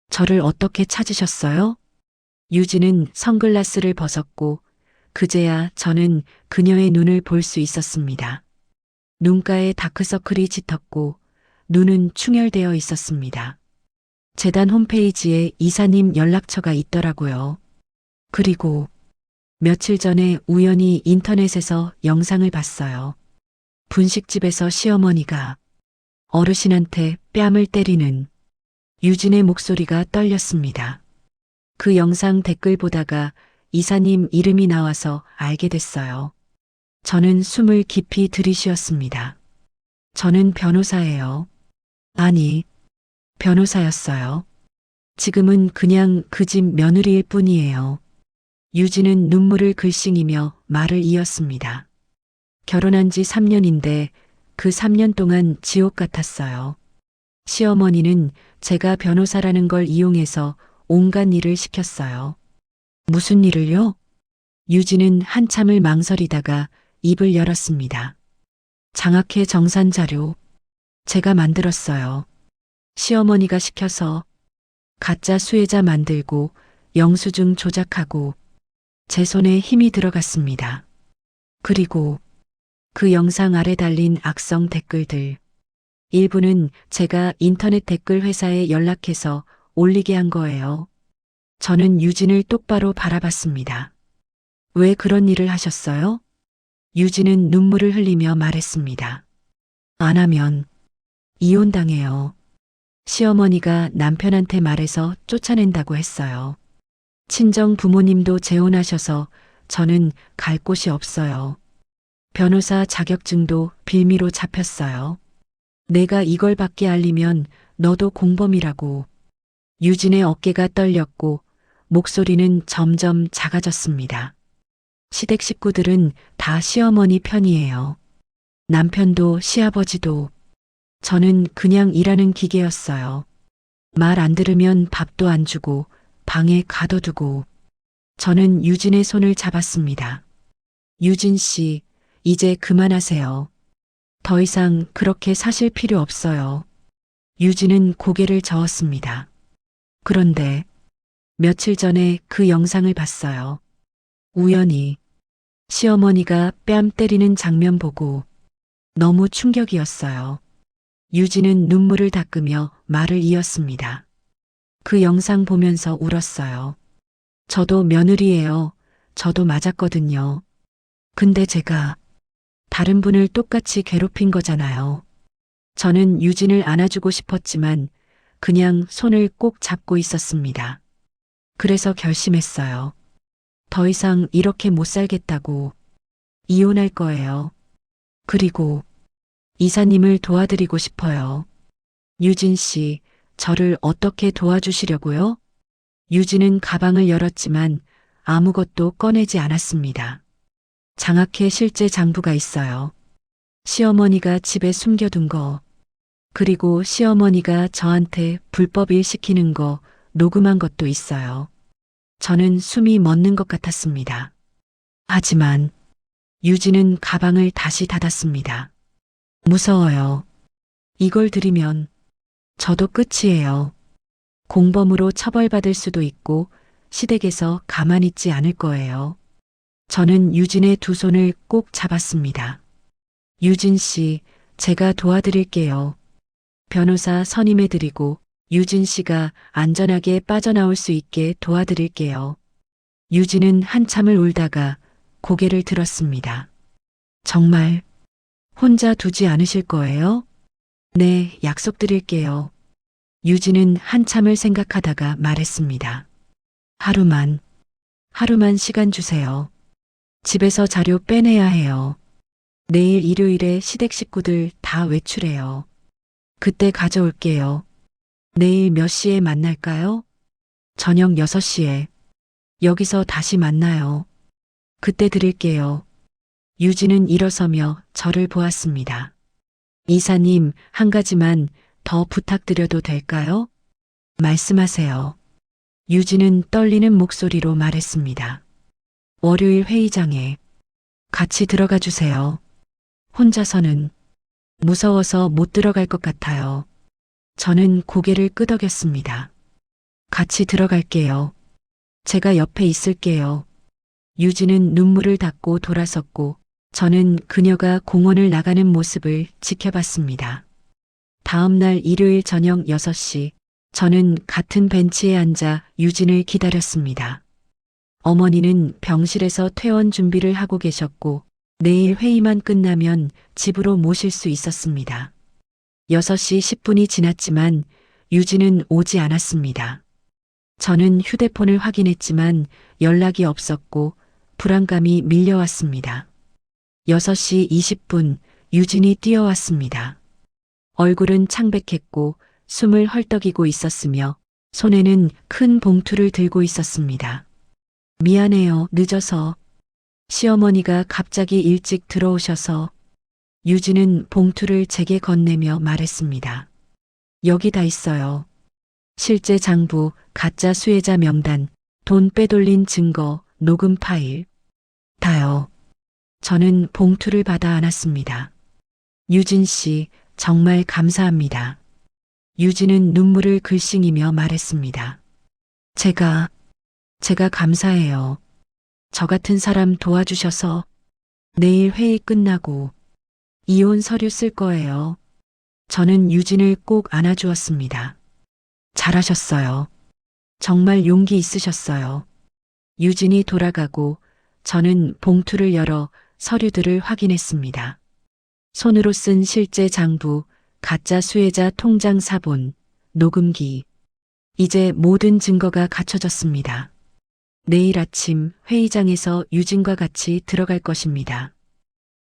저를 어떻게 찾으셨어요? 유진은 선글라스를 벗었고 그제야 저는 그녀의 눈을 볼 수 있었습니다. 눈가에 다크서클이 짙었고 눈은 충혈되어 있었습니다. 재단 홈페이지에 이사님 연락처가 있더라고요. 그리고 며칠 전에 우연히 인터넷에서 영상을 봤어요. 분식집에서 시어머니가 어르신한테 뺨을 때리는. 유진의 목소리가 떨렸습니다. 그 영상 댓글 보다가 이사님 이름이 나와서 알게 됐어요. 저는 숨을 깊이 들이쉬었습니다. 저는 변호사예요. 아니, 변호사였어요. 지금은 그냥 그 집 며느리일 뿐이에요. 유진은 눈물을 글썽이며 말을 이었습니다. 결혼한 지 3년인데 그 3년 동안 지옥 같았어요. 시어머니는 제가 변호사라는 걸 이용해서 온갖 일을 시켰어요. 무슨 일을요? 유진은 한참을 망설이다가 입을 열었습니다. 장학회 정산 자료 제가 만들었어요. 시어머니가 시켜서 가짜 수혜자 만들고 영수증 조작하고 제 손에 힘이 들어갔습니다. 그리고 그 영상 아래 달린 악성 댓글들. 일부는 제가 인터넷 댓글 회사에 연락해서 올리게 한 거예요. 저는 유진을 똑바로 바라봤습니다. 왜 그런 일을 하셨어요? 유진은 눈물을 흘리며 말했습니다. 안 하면 이혼당해요. 시어머니가 남편한테 말해서 쫓아낸다고 했어요. 친정 부모님도 재혼하셔서 저는 갈 곳이 없어요. 변호사 자격증도 빌미로 잡혔어요. 내가 이걸 밖에 알리면 너도 공범이라고. 유진의 어깨가 떨렸고 목소리는 점점 작아졌습니다. 시댁 식구들은 다 시어머니 편이에요. 남편도 시아버지도. 저는 그냥 일하는 기계였어요. 말 안 들으면 밥도 안 주고 방에 가둬두고. 저는 유진의 손을 잡았습니다. 유진 씨, 이제 그만하세요. 더 이상 그렇게 사실 필요 없어요. 유진은 고개를 저었습니다. 그런데 며칠 전에 그 영상을 봤어요. 우연히 시어머니가 뺨 때리는 장면 보고 너무 충격이었어요. 유진은 눈물을 닦으며 말을 이었습니다. 그 영상 보면서 울었어요. 저도 며느리예요. 저도 맞았거든요. 근데 제가 다른 분을 똑같이 괴롭힌 거잖아요. 저는 유진을 안아주고 싶었지만 그냥 손을 꼭 잡고 있었습니다. 그래서 결심했어요. 더 이상 이렇게 못 살겠다고. 이혼할 거예요. 그리고 이사님을 도와드리고 싶어요. 유진 씨, 저를 어떻게 도와주시려고요? 유진은 가방을 열었지만 아무것도 꺼내지 않았습니다. 장학회 실제 장부가 있어요. 시어머니가 집에 숨겨둔 거, 그리고 시어머니가 저한테 불법 일 시키는 거 녹음한 것도 있어요. 저는 숨이 멎는 것 같았습니다. 하지만 유진은 가방을 다시 닫았습니다. 무서워요. 이걸 들이면 저도 끝이에요. 공범으로 처벌받을 수도 있고 시댁에서 가만히 있지 않을 거예요. 저는 유진의 두 손을 꼭 잡았습니다. 유진 씨, 제가 도와드릴게요. 변호사 선임해드리고 유진 씨가 안전하게 빠져나올 수 있게 도와드릴게요. 유진은 한참을 울다가 고개를 들었습니다. 정말 혼자 두지 않으실 거예요? 네, 약속드릴게요. 유진은 한참을 생각하다가 말했습니다. 하루만 시간 주세요. 집에서 자료 빼내야 해요. 내일 일요일에 시댁 식구들 다 외출해요. 그때 가져올게요. 내일 몇 시에 만날까요? 저녁 6시에. 여기서 다시 만나요. 그때 드릴게요. 유진은 일어서며 저를 보았습니다. 이사님, 한 가지만 더 부탁드려도 될까요? 말씀하세요. 유진은 떨리는 목소리로 말했습니다. 월요일 회의장에 같이 들어가 주세요. 혼자서는 무서워서 못 들어갈 것 같아요. 저는 고개를 끄덕였습니다. 같이 들어갈게요. 제가 옆에 있을게요. 유진은 눈물을 닦고 돌아섰고 저는 그녀가 공원을 나가는 모습을 지켜봤습니다. 다음 날 일요일 저녁 6시, 저는 같은 벤치에 앉아 유진을 기다렸습니다. 어머니는 병실에서 퇴원 준비를 하고 계셨고 내일 회의만 끝나면 집으로 모실 수 있었습니다. 6시 10분이 지났지만 유진은 오지 않았습니다. 저는 휴대폰을 확인했지만 연락이 없었고 불안감이 밀려왔습니다. 6시 20분 유진이 뛰어왔습니다. 얼굴은 창백했고 숨을 헐떡이고 있었으며 손에는 큰 봉투를 들고 있었습니다. 미안해요, 늦어서. 시어머니가 갑자기 일찍 들어오셔서. 유진은 봉투를 제게 건네며 말했습니다. 여기 다 있어요. 실제 장부, 가짜 수혜자 명단, 돈 빼돌린 증거, 녹음 파일. 다요. 저는 봉투를 받아 안았습니다. 유진 씨, 정말 감사합니다. 유진은 눈물을 글썽이며 말했습니다. 제가 감사해요. 저 같은 사람 도와주셔서. 내일 회의 끝나고 이혼 서류 쓸 거예요. 저는 유진을 꼭 안아주었습니다. 잘하셨어요. 정말 용기 있으셨어요. 유진이 돌아가고 저는 봉투를 열어 서류들을 확인했습니다. 손으로 쓴 실제 장부, 가짜 수혜자 통장 사본, 녹음기. 이제 모든 증거가 갖춰졌습니다. 내일 아침 회의장에서 유진과 같이 들어갈 것입니다.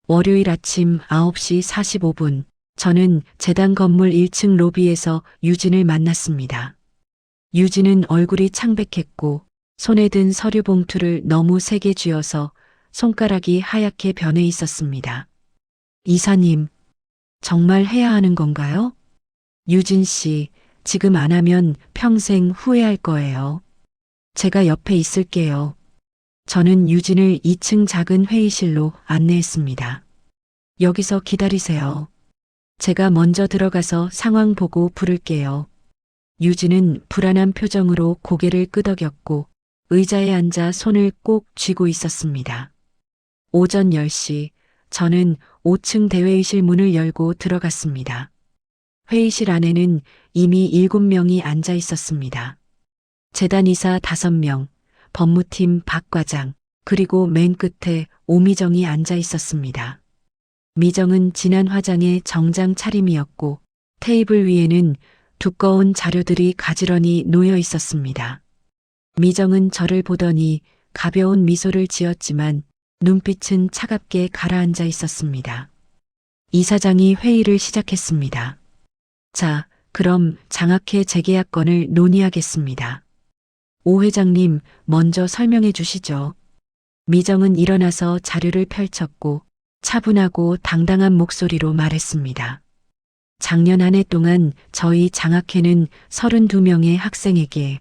월요일 아침 9시 45분, 저는 재단 건물 1층 로비에서 유진을 만났습니다. 유진은 얼굴이 창백했고 손에 든 서류 봉투를 너무 세게 쥐어서 손가락이 하얗게 변해 있었습니다. 이사님, 정말 해야 하는 건가요? 유진 씨, 지금 안 하면 평생 후회할 거예요. 제가 옆에 있을게요. 저는 유진을 2층 작은 회의실로 안내했습니다. 여기서 기다리세요. 제가 먼저 들어가서 상황 보고 부를게요. 유진은 불안한 표정으로 고개를 끄덕였고 의자에 앉아 손을 꼭 쥐고 있었습니다. 오전 10시, 저는 5층 대회의실 문을 열고 들어갔습니다. 회의실 안에는 이미 7명이 앉아 있었습니다. 재단이사 5명, 법무팀 박 과장, 그리고 맨 끝에 오미정이 앉아 있었습니다. 미정은 진한 화장의 정장 차림이었고 테이블 위에는 두꺼운 자료들이 가지런히 놓여 있었습니다. 미정은 저를 보더니 가벼운 미소를 지었지만 눈빛은 차갑게 가라앉아 있었습니다. 이사장이 회의를 시작했습니다. 자, 그럼 장학회 재계약건을 논의하겠습니다. 오 회장님, 먼저 설명해 주시죠. 미정은 일어나서 자료를 펼쳤고 차분하고 당당한 목소리로 말했습니다. 작년 한 해 동안 저희 장학회는 32명의 학생에게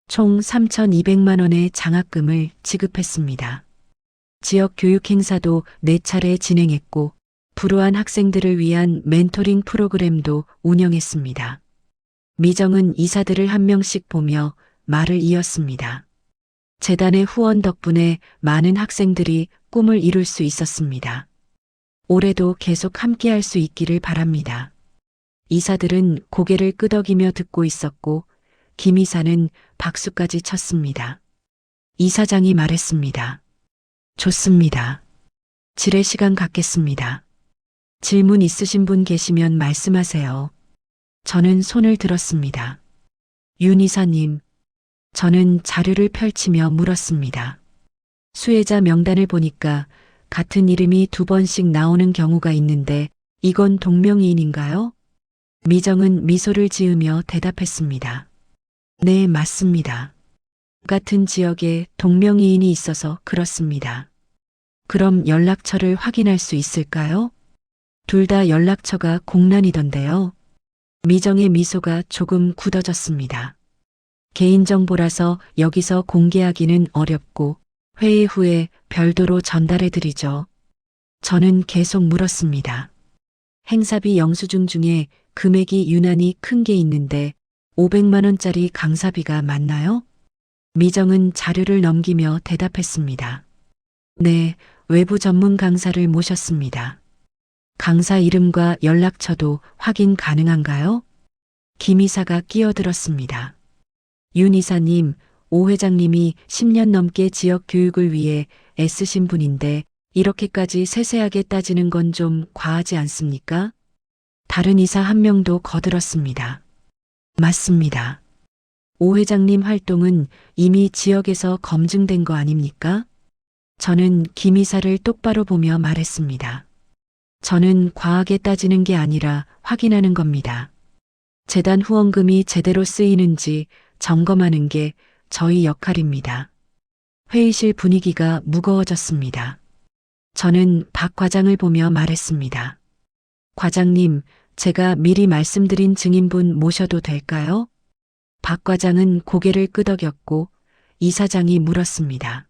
총 3,200만 원의 장학금을 지급했습니다. 지역 교육 행사도 4차례 진행했고 불우한 학생들을 위한 멘토링 프로그램도 운영했습니다. 미정은 이사들을 한 명씩 보며 말을 이었습니다. 재단의 후원 덕분에 많은 학생들이 꿈을 이룰 수 있었습니다. 올해도 계속 함께할 수 있기를 바랍니다. 이사들은 고개를 끄덕이며 듣고 있었고 김 이사는 박수까지 쳤습니다. 이사장이 말했습니다. 좋습니다. 질의 시간 갖겠습니다. 질문 있으신 분 계시면 말씀하세요. 저는 손을 들었습니다. 윤 이사님, 저는 자료를 펼치며 물었습니다. 수혜자 명단을 보니까 같은 이름이 2번씩 나오는 경우가 있는데 이건 동명이인인가요? 미정은 미소를 지으며 대답했습니다. 네, 맞습니다. 같은 지역에 동명이인이 있어서 그렇습니다. 그럼 연락처를 확인할 수 있을까요? 둘 다 연락처가 공란이던데요. 미정의 미소가 조금 굳어졌습니다. 개인정보라서 여기서 공개하기는 어렵고 회의 후에 별도로 전달해 드리죠. 저는 계속 물었습니다. 행사비 영수증 중에 금액이 유난히 큰 게 있는데 500만 원짜리 강사비가 맞나요? 미정은 자료를 넘기며 대답했습니다. 네, 외부 전문 강사를 모셨습니다. 강사 이름과 연락처도 확인 가능한가요? 김 이사가 끼어들었습니다. 윤 이사님, 오 회장님이 10년 넘게 지역 교육을 위해 애쓰신 분인데 이렇게까지 세세하게 따지는 건 좀 과하지 않습니까? 다른 이사 한 명도 거들었습니다. 맞습니다. 오 회장님 활동은 이미 지역에서 검증된 거 아닙니까? 저는 김 이사를 똑바로 보며 말했습니다. 저는 과하게 따지는 게 아니라 확인하는 겁니다. 재단 후원금이 제대로 쓰이는지 점검하는 게 저희 역할입니다. 회의실 분위기가 무거워졌습니다. 저는 박 과장을 보며 말했습니다. 과장님, 제가 미리 말씀드린 증인분 모셔도 될까요? 박 과장은 고개를 끄덕였고 이사장이 물었습니다.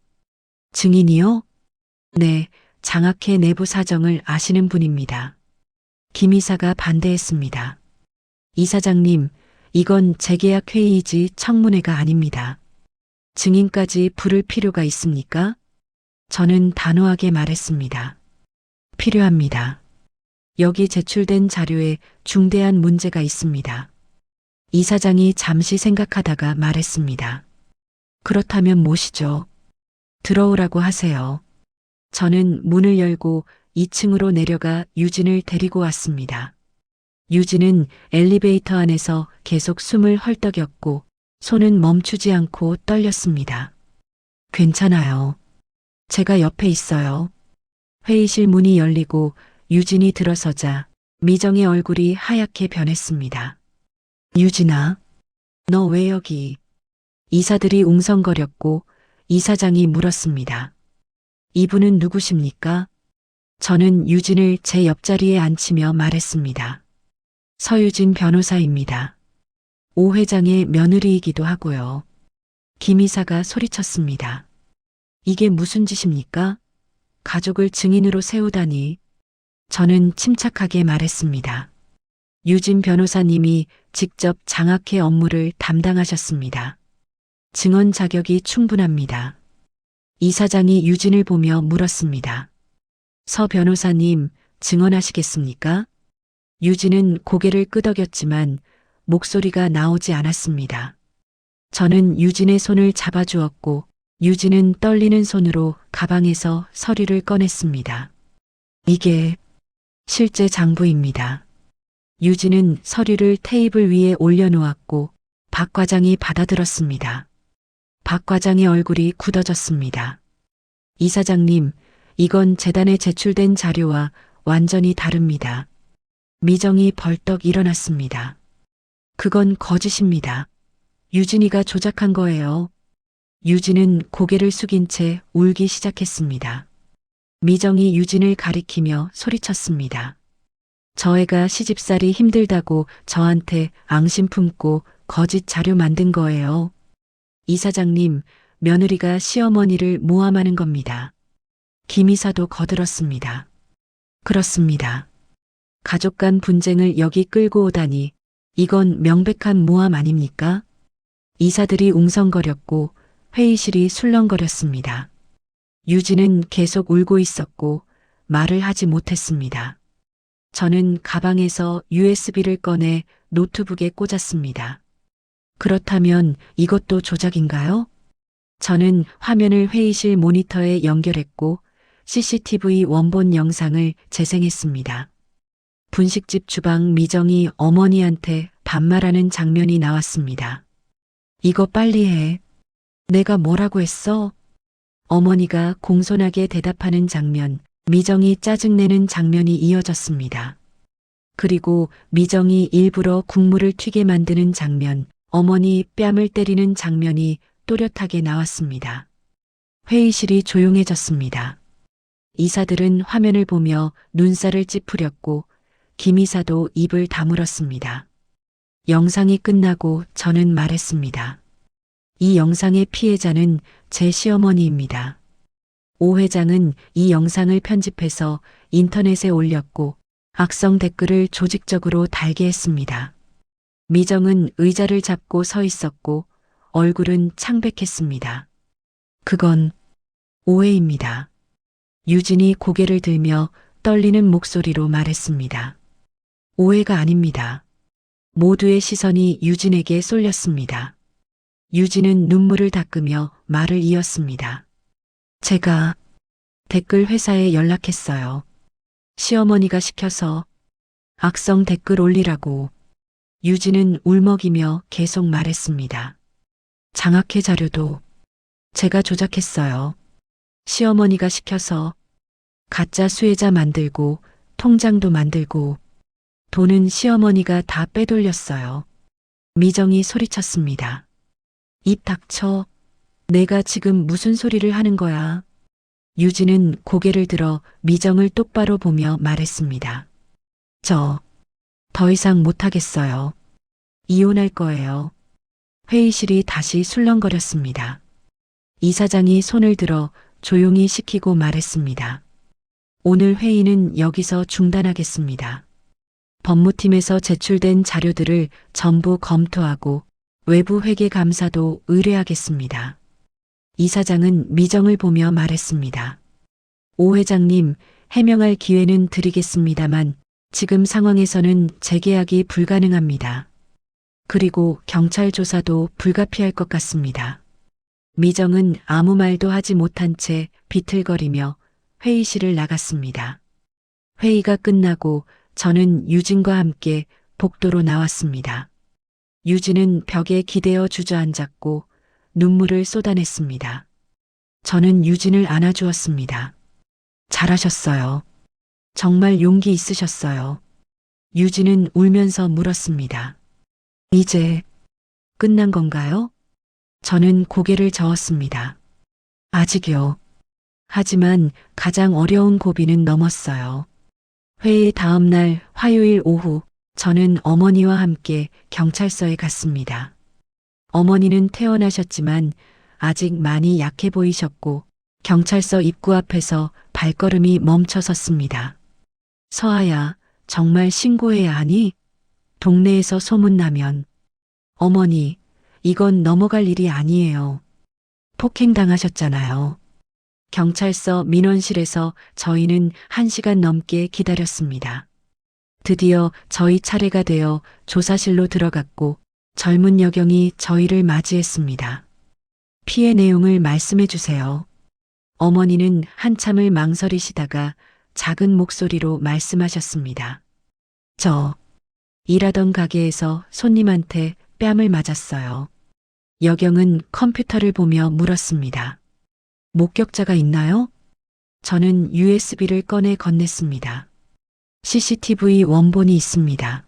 증인이요? 네, 장학회 내부 사정을 아시는 분입니다. 김 이사가 반대했습니다. 이사장님, 이건 재계약 회의이지 청문회가 아닙니다. 증인까지 부를 필요가 있습니까? 저는 단호하게 말했습니다. 필요합니다. 여기 제출된 자료에 중대한 문제가 있습니다. 이사장이 잠시 생각하다가 말했습니다. 그렇다면 모시죠. 들어오라고 하세요. 저는 문을 열고 2층으로 내려가 유진을 데리고 왔습니다. 유진은 엘리베이터 안에서 계속 숨을 헐떡였고 손은 멈추지 않고 떨렸습니다. 괜찮아요. 제가 옆에 있어요. 회의실 문이 열리고 유진이 들어서자 미정의 얼굴이 하얗게 변했습니다. 유진아, 너 왜 여기? 이사들이 웅성거렸고 이사장이 물었습니다. 이분은 누구십니까? 저는 유진을 제 옆자리에 앉히며 말했습니다. 서유진 변호사입니다. 오 회장의 며느리이기도 하고요. 김 이사가 소리쳤습니다. 이게 무슨 짓입니까? 가족을 증인으로 세우다니. 저는 침착하게 말했습니다. 유진 변호사님이 직접 장학회 업무를 담당하셨습니다. 증언 자격이 충분합니다. 이사장이 유진을 보며 물었습니다. 서 변호사님, 증언하시겠습니까? 유진은 고개를 끄덕였지만 목소리가 나오지 않았습니다. 저는 유진의 손을 잡아주었고 유진은 떨리는 손으로 가방에서 서류를 꺼냈습니다. 이게 실제 장부입니다. 유진은 서류를 테이블 위에 올려놓았고 박 과장이 받아들었습니다. 박 과장의 얼굴이 굳어졌습니다. 이사장님, 이건 재단에 제출된 자료와 완전히 다릅니다. 미정이 벌떡 일어났습니다. 그건 거짓입니다. 유진이가 조작한 거예요. 유진은 고개를 숙인 채 울기 시작했습니다. 미정이 유진을 가리키며 소리쳤습니다. 저 애가 시집살이 힘들다고 저한테 앙심 품고 거짓 자료 만든 거예요. 이사장님, 며느리가 시어머니를 모함하는 겁니다. 김 이사도 거들었습니다. 그렇습니다. 가족 간 분쟁을 여기 끌고 오다니 이건 명백한 모함 아닙니까? 이사들이 웅성거렸고 회의실이 술렁거렸습니다. 유진은 계속 울고 있었고 말을 하지 못했습니다. 저는 가방에서 USB를 꺼내 노트북에 꽂았습니다. 그렇다면 이것도 조작인가요? 저는 화면을 회의실 모니터에 연결했고 CCTV 원본 영상을 재생했습니다. 분식집 주방 미정이 어머니한테 반말하는 장면이 나왔습니다. 이거 빨리 해. 내가 뭐라고 했어? 어머니가 공손하게 대답하는 장면, 미정이 짜증내는 장면이 이어졌습니다. 그리고 미정이 일부러 국물을 튀게 만드는 장면, 어머니 뺨을 때리는 장면이 또렷하게 나왔습니다. 회의실이 조용해졌습니다. 이사들은 화면을 보며 눈살을 찌푸렸고 김 이사도 입을 다물었습니다. 영상이 끝나고 저는 말했습니다. 이 영상의 피해자는 제 시어머니입니다. 오 회장은 이 영상을 편집해서 인터넷에 올렸고 악성 댓글을 조직적으로 달게 했습니다. 미정은 의자를 잡고 서 있었고 얼굴은 창백했습니다. 그건 오해입니다. 유진이 고개를 들며 떨리는 목소리로 말했습니다. 오해가 아닙니다. 모두의 시선이 유진에게 쏠렸습니다. 유진은 눈물을 닦으며 말을 이었습니다. 제가 댓글 회사에 연락했어요. 시어머니가 시켜서 악성 댓글 올리라고. 유진은 울먹이며 계속 말했습니다. 장학회 자료도 제가 조작했어요. 시어머니가 시켜서 가짜 수혜자 만들고 통장도 만들고 돈은 시어머니가 다 빼돌렸어요. 미정이 소리쳤습니다. 입 닥쳐. 내가 지금 무슨 소리를 하는 거야? 유진은 고개를 들어 미정을 똑바로 보며 말했습니다. 저 더 이상 못하겠어요. 이혼할 거예요. 회의실이 다시 술렁거렸습니다. 이사장이 손을 들어 조용히 시키고 말했습니다. 오늘 회의는 여기서 중단하겠습니다. 법무팀에서 제출된 자료들을 전부 검토하고 외부 회계 감사도 의뢰하겠습니다. 이사장은 미정을 보며 말했습니다. 오 회장님, 해명할 기회는 드리겠습니다만 지금 상황에서는 재계약이 불가능합니다. 그리고 경찰 조사도 불가피할 것 같습니다. 미정은 아무 말도 하지 못한 채 비틀거리며 회의실을 나갔습니다. 회의가 끝나고 저는 유진과 함께 복도로 나왔습니다. 유진은 벽에 기대어 주저앉았고 눈물을 쏟아냈습니다. 저는 유진을 안아주었습니다. 잘하셨어요. 정말 용기 있으셨어요. 유진은 울면서 물었습니다. 이제 끝난 건가요? 저는 고개를 저었습니다. 아직요. 하지만 가장 어려운 고비는 넘었어요. 회의 다음 날 화요일 오후 저는 어머니와 함께 경찰서에 갔습니다. 어머니는 퇴원하셨지만 아직 많이 약해 보이셨고 경찰서 입구 앞에서 발걸음이 멈춰섰습니다. 서아야, 정말 신고해야 하니? 동네에서 소문나면. 어머니, 이건 넘어갈 일이 아니에요. 폭행당하셨잖아요. 경찰서 민원실에서 저희는 1시간 넘게 기다렸습니다. 드디어 저희 차례가 되어 조사실로 들어갔고 젊은 여경이 저희를 맞이했습니다. 피해 내용을 말씀해 주세요. 어머니는 한참을 망설이시다가 작은 목소리로 말씀하셨습니다. 저 일하던 가게에서 손님한테 뺨을 맞았어요. 여경은 컴퓨터를 보며 물었습니다. 목격자가 있나요? 저는 USB를 꺼내 건넸습니다. CCTV 원본이 있습니다.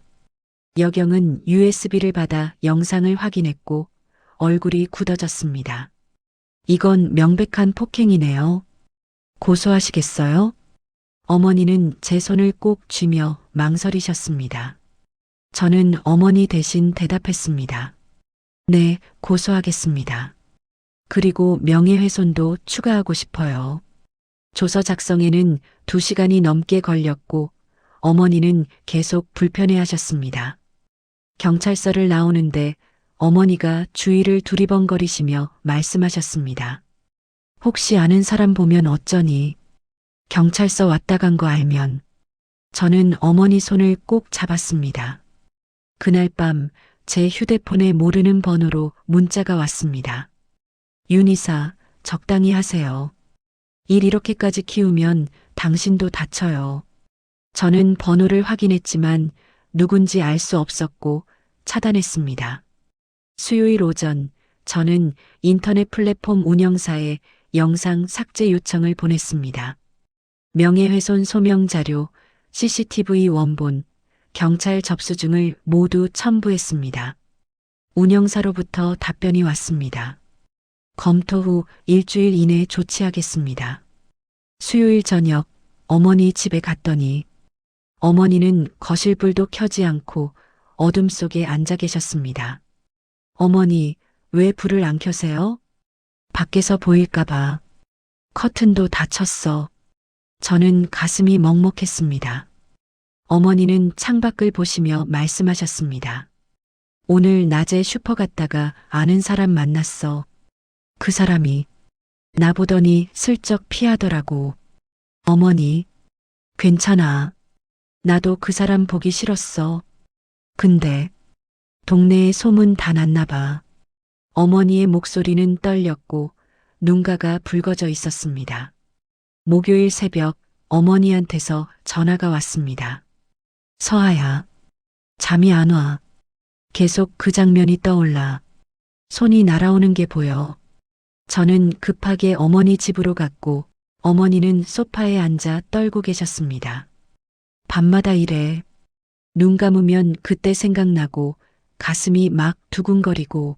여경은 USB를 받아 영상을 확인했고 얼굴이 굳어졌습니다. 이건 명백한 폭행이네요. 고소하시겠어요? 어머니는 제 손을 꼭 쥐며 망설이셨습니다. 저는 어머니 대신 대답했습니다. 네, 고소하겠습니다. 그리고 명예훼손도 추가하고 싶어요. 조서 작성에는 2시간이 넘게 걸렸고 어머니는 계속 불편해하셨습니다. 경찰서를 나오는데 어머니가 주위를 두리번거리시며 말씀하셨습니다. 혹시 아는 사람 보면 어쩌니? 경찰서 왔다 간 거 알면. 저는 어머니 손을 꼭 잡았습니다. 그날 밤 제 휴대폰에 모르는 번호로 문자가 왔습니다. 윤이사, 적당히 하세요. 일 이렇게까지 키우면 당신도 다쳐요. 저는 번호를 확인했지만 누군지 알 수 없었고 차단했습니다. 수요일 오전 저는 인터넷 플랫폼 운영사에 영상 삭제 요청을 보냈습니다. 명예훼손 소명 자료, CCTV 원본, 경찰 접수증을 모두 첨부했습니다. 운영사로부터 답변이 왔습니다. 검토 후 일주일 이내 조치하겠습니다. 수요일 저녁 어머니 집에 갔더니 어머니는 거실불도 켜지 않고 어둠 속에 앉아 계셨습니다. 어머니, 왜 불을 안 켜세요? 밖에서 보일까봐. 커튼도 닫혔어. 저는 가슴이 먹먹했습니다. 어머니는 창밖을 보시며 말씀하셨습니다. 오늘 낮에 슈퍼 갔다가 아는 사람 만났어. 그 사람이 나보더니 슬쩍 피하더라고. 어머니, 괜찮아. 나도 그 사람 보기 싫었어. 근데 동네에 소문 다 났나 봐. 어머니의 목소리는 떨렸고 눈가가 붉어져 있었습니다. 목요일 새벽 어머니한테서 전화가 왔습니다. 서아야, 잠이 안 와. 계속 그 장면이 떠올라. 손이 날아오는 게 보여. 저는 급하게 어머니 집으로 갔고 어머니는 소파에 앉아 떨고 계셨습니다. 밤마다 이래. 눈 감으면 그때 생각나고 가슴이 막 두근거리고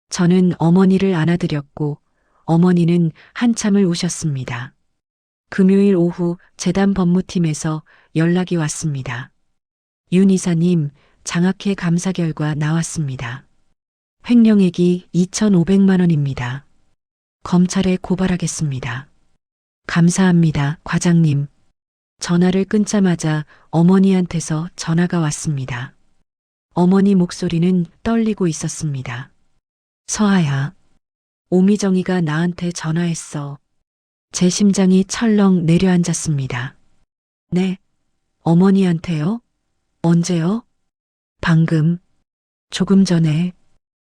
저는 어머니를 안아드렸고 어머니는 한참을 우셨습니다. 금요일 오후 재단 법무팀에서 연락이 왔습니다. 윤 이사님, 장학회 감사 결과 나왔습니다. 횡령액이 2,500만 원입니다. 검찰에 고발하겠습니다. 감사합니다, 과장님. 전화를 끊자마자 어머니한테서 전화가 왔습니다. 어머니 목소리는 떨리고 있었습니다. 서아야, 오미정이가 나한테 전화했어. 제 심장이 철렁 내려앉았습니다. 네, 어머니한테요? 언제요? 방금. 조금 전에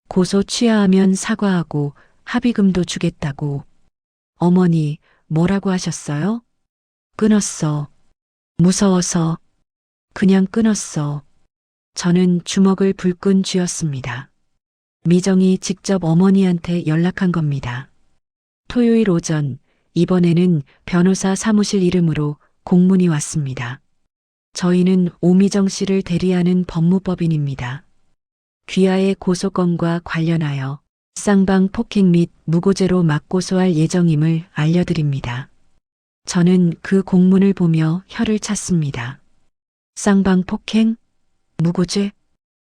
고소 취하하면 사과하고 합의금도 주겠다고. 어머니, 뭐라고 하셨어요? 끊었어. 무서워서. 그냥 끊었어. 저는 주먹을 불끈 쥐었습니다. 미정이 직접 어머니한테 연락한 겁니다. 토요일 오전, 이번에는 변호사 사무실 이름으로 공문이 왔습니다. 저희는 오미정 씨를 대리하는 법무법인입니다. 귀하의 고소건과 관련하여 쌍방 폭행 및 무고죄로 맞고소할 예정임을 알려드립니다. 저는 그 공문을 보며 혀를 찼습니다. 쌍방 폭행? 무고죄?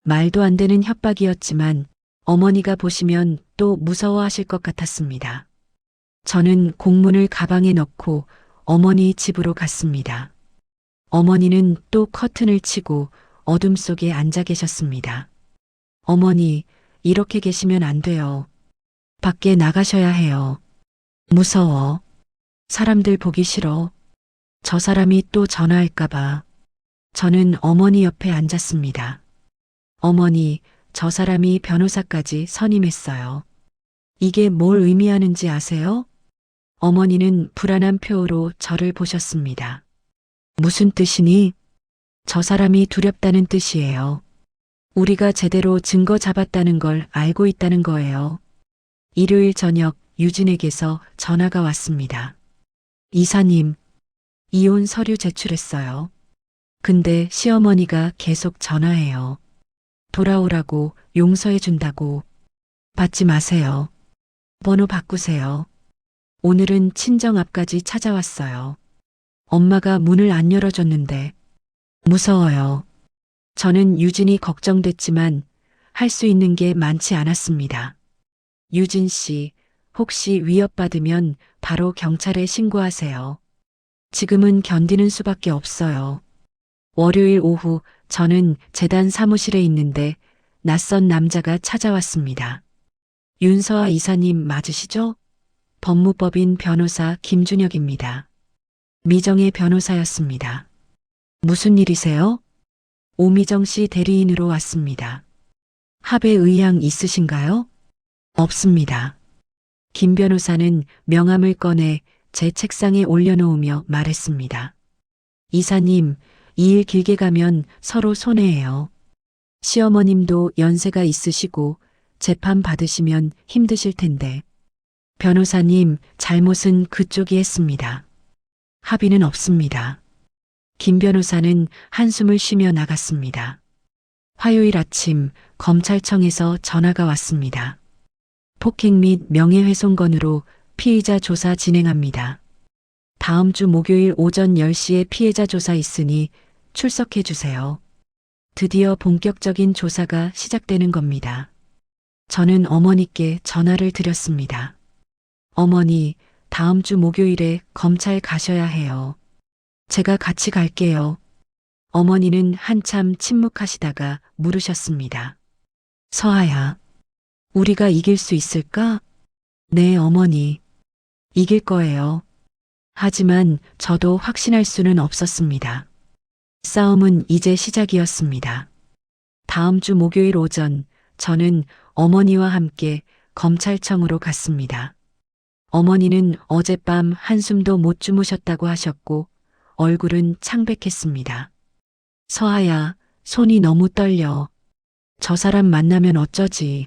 말도 안 되는 협박이었지만 어머니가 보시면 또 무서워하실 것 같았습니다. 저는 공문을 가방에 넣고 어머니 집으로 갔습니다. 어머니는 또 커튼을 치고 어둠 속에 앉아 계셨습니다. 어머니, 이렇게 계시면 안 돼요. 밖에 나가셔야 해요. 무서워. 사람들 보기 싫어. 저 사람이 또 전화할까봐. 저는 어머니 옆에 앉았습니다. 어머니, 저 사람이 변호사까지 선임했어요. 이게 뭘 의미하는지 아세요? 어머니는 불안한 표로 저를 보셨습니다. 무슨 뜻이니? 저 사람이 두렵다는 뜻이에요. 우리가 제대로 증거 잡았다는 걸 알고 있다는 거예요. 일요일 저녁 유진에게서 전화가 왔습니다. 이사님, 이혼 서류 제출했어요. 근데 시어머니가 계속 전화해요. 돌아오라고, 용서해 준다고. 받지 마세요. 번호 바꾸세요. 오늘은 친정 앞까지 찾아왔어요. 엄마가 문을 안 열어줬는데 무서워요. 저는 유진이 걱정됐지만 할 수 있는 게 많지 않았습니다. 유진 씨, 혹시 위협받으면 바로 경찰에 신고하세요. 지금은 견디는 수밖에 없어요. 월요일 오후 저는 재단 사무실에 있는데 낯선 남자가 찾아왔습니다. 윤서아 이사님 맞으시죠? 법무법인 변호사 김준혁입니다. 미정의 변호사였습니다. 무슨 일이세요? 오미정 씨 대리인으로 왔습니다. 합의 의향 있으신가요? 없습니다. 김 변호사는 명함을 꺼내 제 책상에 올려놓으며 말했습니다. 이사님, 이 일 길게 가면 서로 손해예요. 시어머님도 연세가 있으시고 재판 받으시면 힘드실 텐데. 변호사님, 잘못은 그쪽이 했습니다. 합의는 없습니다. 김 변호사는 한숨을 쉬며 나갔습니다. 화요일 아침 검찰청에서 전화가 왔습니다. 폭행 및 명예훼손 건으로 피의자 조사 진행합니다. 다음 주 목요일 오전 10시에 피해자 조사 있으니 출석해 주세요. 드디어 본격적인 조사가 시작되는 겁니다. 저는 어머니께 전화를 드렸습니다. 어머니, 다음 주 목요일에 검찰 가셔야 해요. 제가 같이 갈게요. 어머니는 한참 침묵하시다가 물으셨습니다. 서아야, 우리가 이길 수 있을까? 네, 어머니. 이길 거예요. 하지만 저도 확신할 수는 없었습니다. 싸움은 이제 시작이었습니다. 다음 주 목요일 오전 저는 어머니와 함께 검찰청으로 갔습니다. 어머니는 어젯밤 한숨도 못 주무셨다고 하셨고 얼굴은 창백했습니다. 서아야, 손이 너무 떨려. 저 사람 만나면 어쩌지?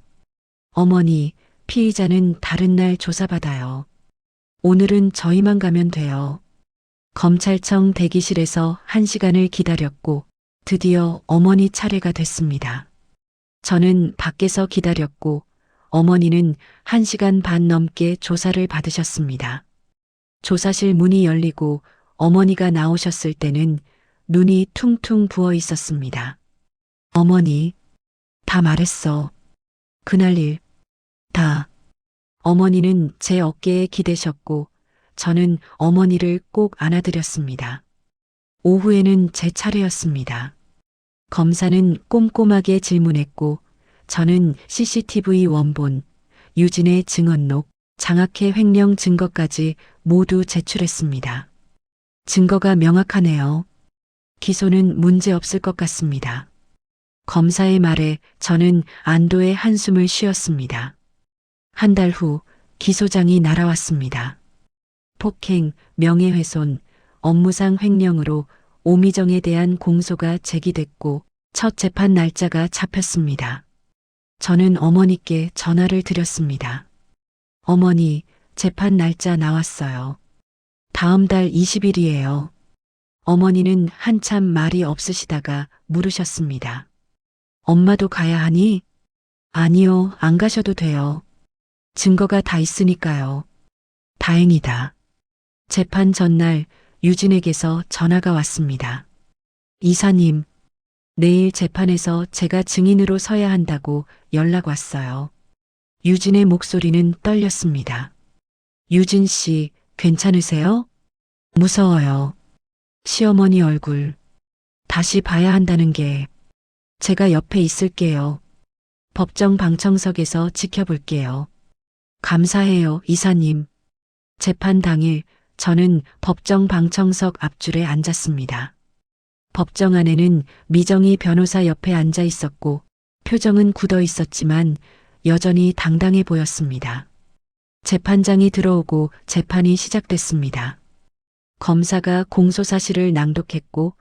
어머니, 피의자는 다른 날 조사받아요. 오늘은 저희만 가면 돼요. 검찰청 대기실에서 1시간을 기다렸고 드디어 어머니 차례가 됐습니다. 저는 밖에서 기다렸고 어머니는 1시간 반 넘게 조사를 받으셨습니다. 조사실 문이 열리고 어머니가 나오셨을 때는 눈이 퉁퉁 부어 있었습니다. 어머니, 다 말했어. 그날 일, 다. 어머니는 제 어깨에 기대셨고 저는 어머니를 꼭 안아드렸습니다. 오후에는 제 차례였습니다. 검사는 꼼꼼하게 질문했고 저는 CCTV 원본, 유진의 증언록, 장학회 횡령 증거까지 모두 제출했습니다. 증거가 명확하네요. 기소는 문제 없을 것 같습니다. 검사의 말에 저는 안도의 한숨을 쉬었습니다. 한 달 후 기소장이 날아왔습니다. 폭행, 명예훼손, 업무상 횡령으로 오미정에 대한 공소가 제기됐고 첫 재판 날짜가 잡혔습니다. 저는 어머니께 전화를 드렸습니다. 어머니, 재판 날짜 나왔어요. 다음 달 20일이에요. 어머니는 한참 말이 없으시다가 물으셨습니다. 엄마도 가야 하니? 아니요, 안 가셔도 돼요. 증거가 다 있으니까요. 다행이다. 재판 전날 유진에게서 전화가 왔습니다. 이사님, 내일 재판에서 제가 증인으로 서야 한다고 연락 왔어요. 유진의 목소리는 떨렸습니다. 유진 씨, 괜찮으세요? 무서워요. 시어머니 얼굴 다시 봐야 한다는 게. 제가 옆에 있을게요. 법정 방청석에서 지켜볼게요. 감사해요, 이사님. 재판 당일 저는 법정 방청석 앞줄에 앉았습니다. 법정 안에는 미정이 변호사 옆에 앉아 있었고 표정은 굳어 있었지만 여전히 당당해 보였습니다. 재판장이 들어오고 재판이 시작됐습니다. 검사가 공소사실을 낭독했고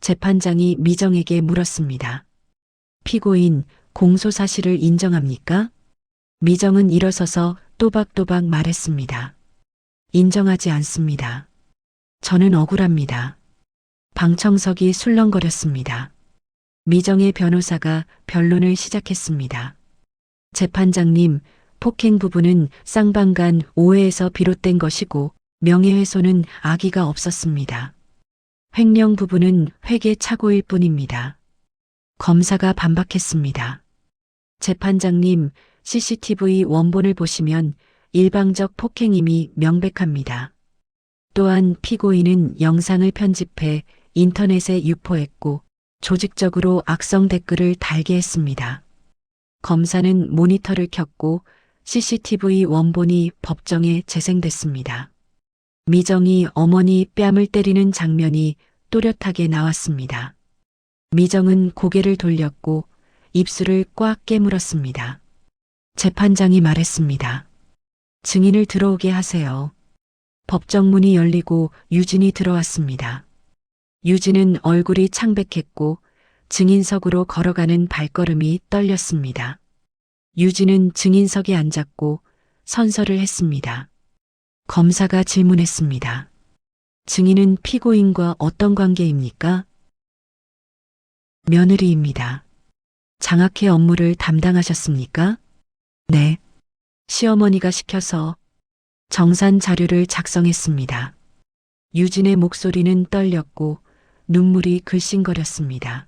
재판장이 미정에게 물었습니다. 피고인, 공소사실을 인정합니까? 미정은 일어서서 또박또박 말했습니다. 인정하지 않습니다. 저는 억울합니다. 방청석이 술렁거렸습니다. 미정의 변호사가 변론을 시작했습니다. 재판장님, 폭행 부분은 쌍방간 오해에서 비롯된 것이고 명예훼손은 악의가 없었습니다. 횡령 부분은 회계 착오일 뿐입니다. 검사가 반박했습니다. 재판장님, CCTV 원본을 보시면 일방적 폭행임이 명백합니다. 또한 피고인은 영상을 편집해 인터넷에 유포했고 조직적으로 악성 댓글을 달게 했습니다. 검사는 모니터를 켰고 CCTV 원본이 법정에 재생됐습니다. 미정이 어머니 뺨을 때리는 장면이 또렷하게 나왔습니다. 미정은 고개를 돌렸고 입술을 꽉 깨물었습니다. 재판장이 말했습니다. 증인을 들어오게 하세요. 법정 문이 열리고 유진이 들어왔습니다. 유진은 얼굴이 창백했고 증인석으로 걸어가는 발걸음이 떨렸습니다. 유진은 증인석에 앉았고 선서를 했습니다. 검사가 질문했습니다. 증인은 피고인과 어떤 관계입니까? 며느리입니다. 장학회 업무를 담당하셨습니까? 네. 시어머니가 시켜서 정산 자료를 작성했습니다. 유진의 목소리는 떨렸고 눈물이 글썽거렸습니다.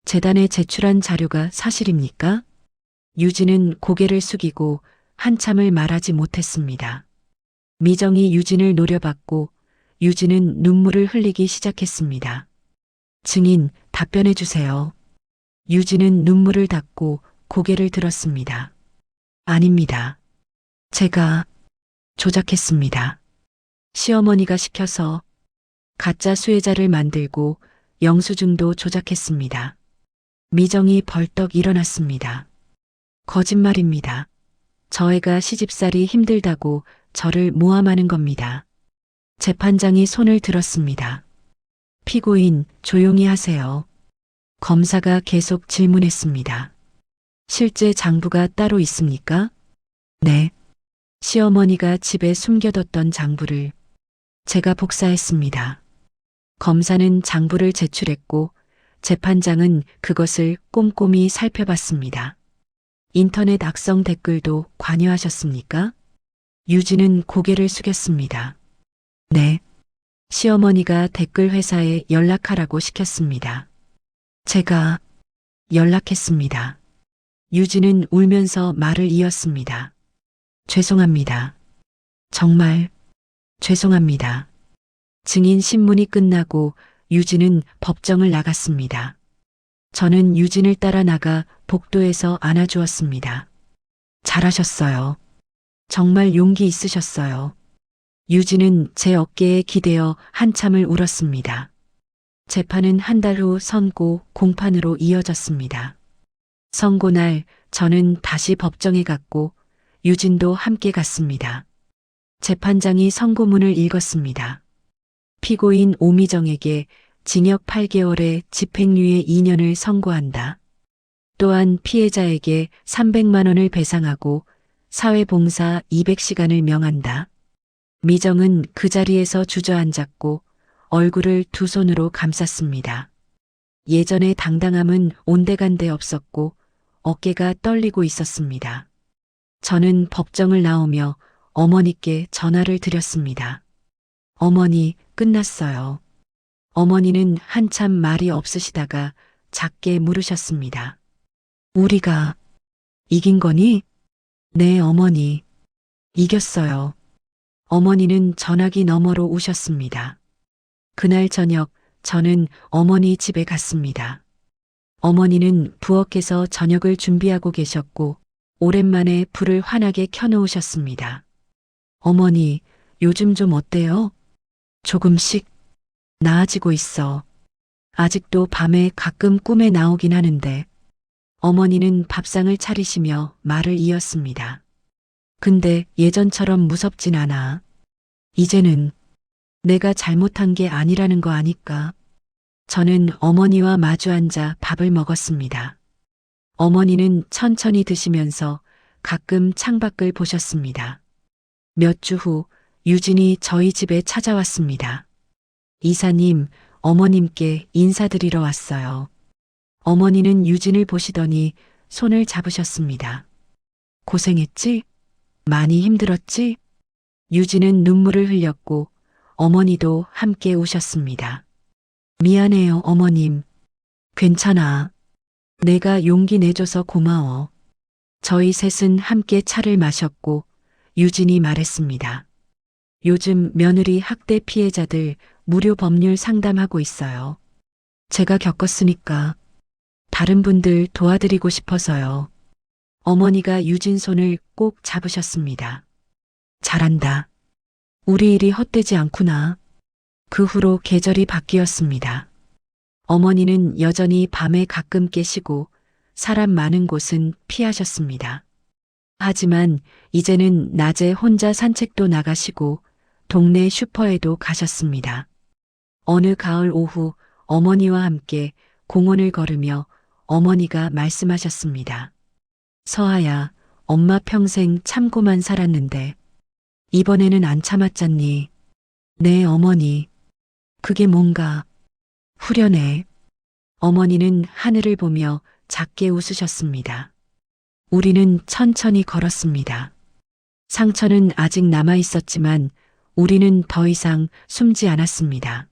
재단에 제출한 자료가 사실입니까? 유진은 고개를 숙이고 한참을 말하지 못했습니다. 미정이 유진을 노려봤고 유진은 눈물을 흘리기 시작했습니다. 증인, 답변해 주세요. 유진은 눈물을 닦고 고개를 들었습니다. 아닙니다. 제가 조작했습니다. 시어머니가 시켜서 가짜 수혜자를 만들고 영수증도 조작했습니다. 미정이 벌떡 일어났습니다. 거짓말입니다. 저애가 시집살이 힘들다고 저를 모함하는 겁니다. 재판장이 손을 들었습니다. 피고인, 조용히 하세요. 검사가 계속 질문했습니다. 실제 장부가 따로 있습니까? 네. 시어머니가 집에 숨겨뒀던 장부를 제가 복사했습니다. 검사는 장부를 제출했고 재판장은 그것을 꼼꼼히 살펴봤습니다. 인터넷 악성 댓글도 관여하셨습니까? 유진은 고개를 숙였습니다. 네. 시어머니가 댓글 회사에 연락하라고 시켰습니다. 제가 연락했습니다. 유진은 울면서 말을 이었습니다. 죄송합니다. 정말 죄송합니다. 증인 신문이 끝나고 유진은 법정을 나갔습니다. 저는 유진을 따라 나가 복도에서 안아주었습니다. 잘하셨어요. 정말 용기 있으셨어요. 유진은 제 어깨에 기대어 한참을 울었습니다. 재판은 한 달 후 선고 공판으로 이어졌습니다. 선고날 저는 다시 법정에 갔고 유진도 함께 갔습니다. 재판장이 선고문을 읽었습니다. 피고인 오미정에게 징역 8개월에 집행유예 2년을 선고한다. 또한 피해자에게 300만 원을 배상하고 사회봉사 200시간을 명한다. 미정은 그 자리에서 주저앉았고 얼굴을 두 손으로 감쌌습니다. 예전의 당당함은 온데간데 없었고 어깨가 떨리고 있었습니다. 저는 법정을 나오며 어머니께 전화를 드렸습니다. 어머니, 끝났어요. 어머니는 한참 말이 없으시다가 작게 물으셨습니다. 우리가 이긴 거니? 네, 어머니. 이겼어요. 어머니는 전화기 너머로 우셨습니다. 그날 저녁 저는 어머니 집에 갔습니다. 어머니는 부엌에서 저녁을 준비하고 계셨고 오랜만에 불을 환하게 켜놓으셨습니다. 어머니, 요즘 좀 어때요? 조금씩 나아지고 있어. 아직도 밤에 가끔 꿈에 나오긴 하는데. 어머니는 밥상을 차리시며 말을 이었습니다. 근데 예전처럼 무섭진 않아. 이제는 내가 잘못한 게 아니라는 거 아니까. 저는 어머니와 마주 앉아 밥을 먹었습니다. 어머니는 천천히 드시면서 가끔 창밖을 보셨습니다. 몇 주 후 유진이 저희 집에 찾아왔습니다. 이사님, 어머님께 인사드리러 왔어요. 어머니는 유진을 보시더니 손을 잡으셨습니다. 고생했지? 많이 힘들었지? 유진은 눈물을 흘렸고 어머니도 함께 우셨습니다. 미안해요, 어머님. 괜찮아. 내가 용기 내줘서 고마워. 저희 셋은 함께 차를 마셨고 유진이 말했습니다. 요즘 며느리 학대 피해자들 무료 법률 상담하고 있어요. 제가 겪었으니까 다른 분들 도와드리고 싶어서요. 어머니가 유진 손을 꼭 잡으셨습니다. 잘한다. 우리 일이 헛되지 않구나. 그 후로 계절이 바뀌었습니다. 어머니는 여전히 밤에 가끔 깨시고 사람 많은 곳은 피하셨습니다. 하지만 이제는 낮에 혼자 산책도 나가시고 동네 슈퍼에도 가셨습니다. 어느 가을 오후 어머니와 함께 공원을 걸으며 어머니가 말씀하셨습니다. 서아야, 엄마 평생 참고만 살았는데 이번에는 안 참았잖니. 네, 어머니. 그게 뭔가 후련해. 어머니는 하늘을 보며 작게 웃으셨습니다. 우리는 천천히 걸었습니다. 상처는 아직 남아 있었지만 우리는 더 이상 숨지 않았습니다.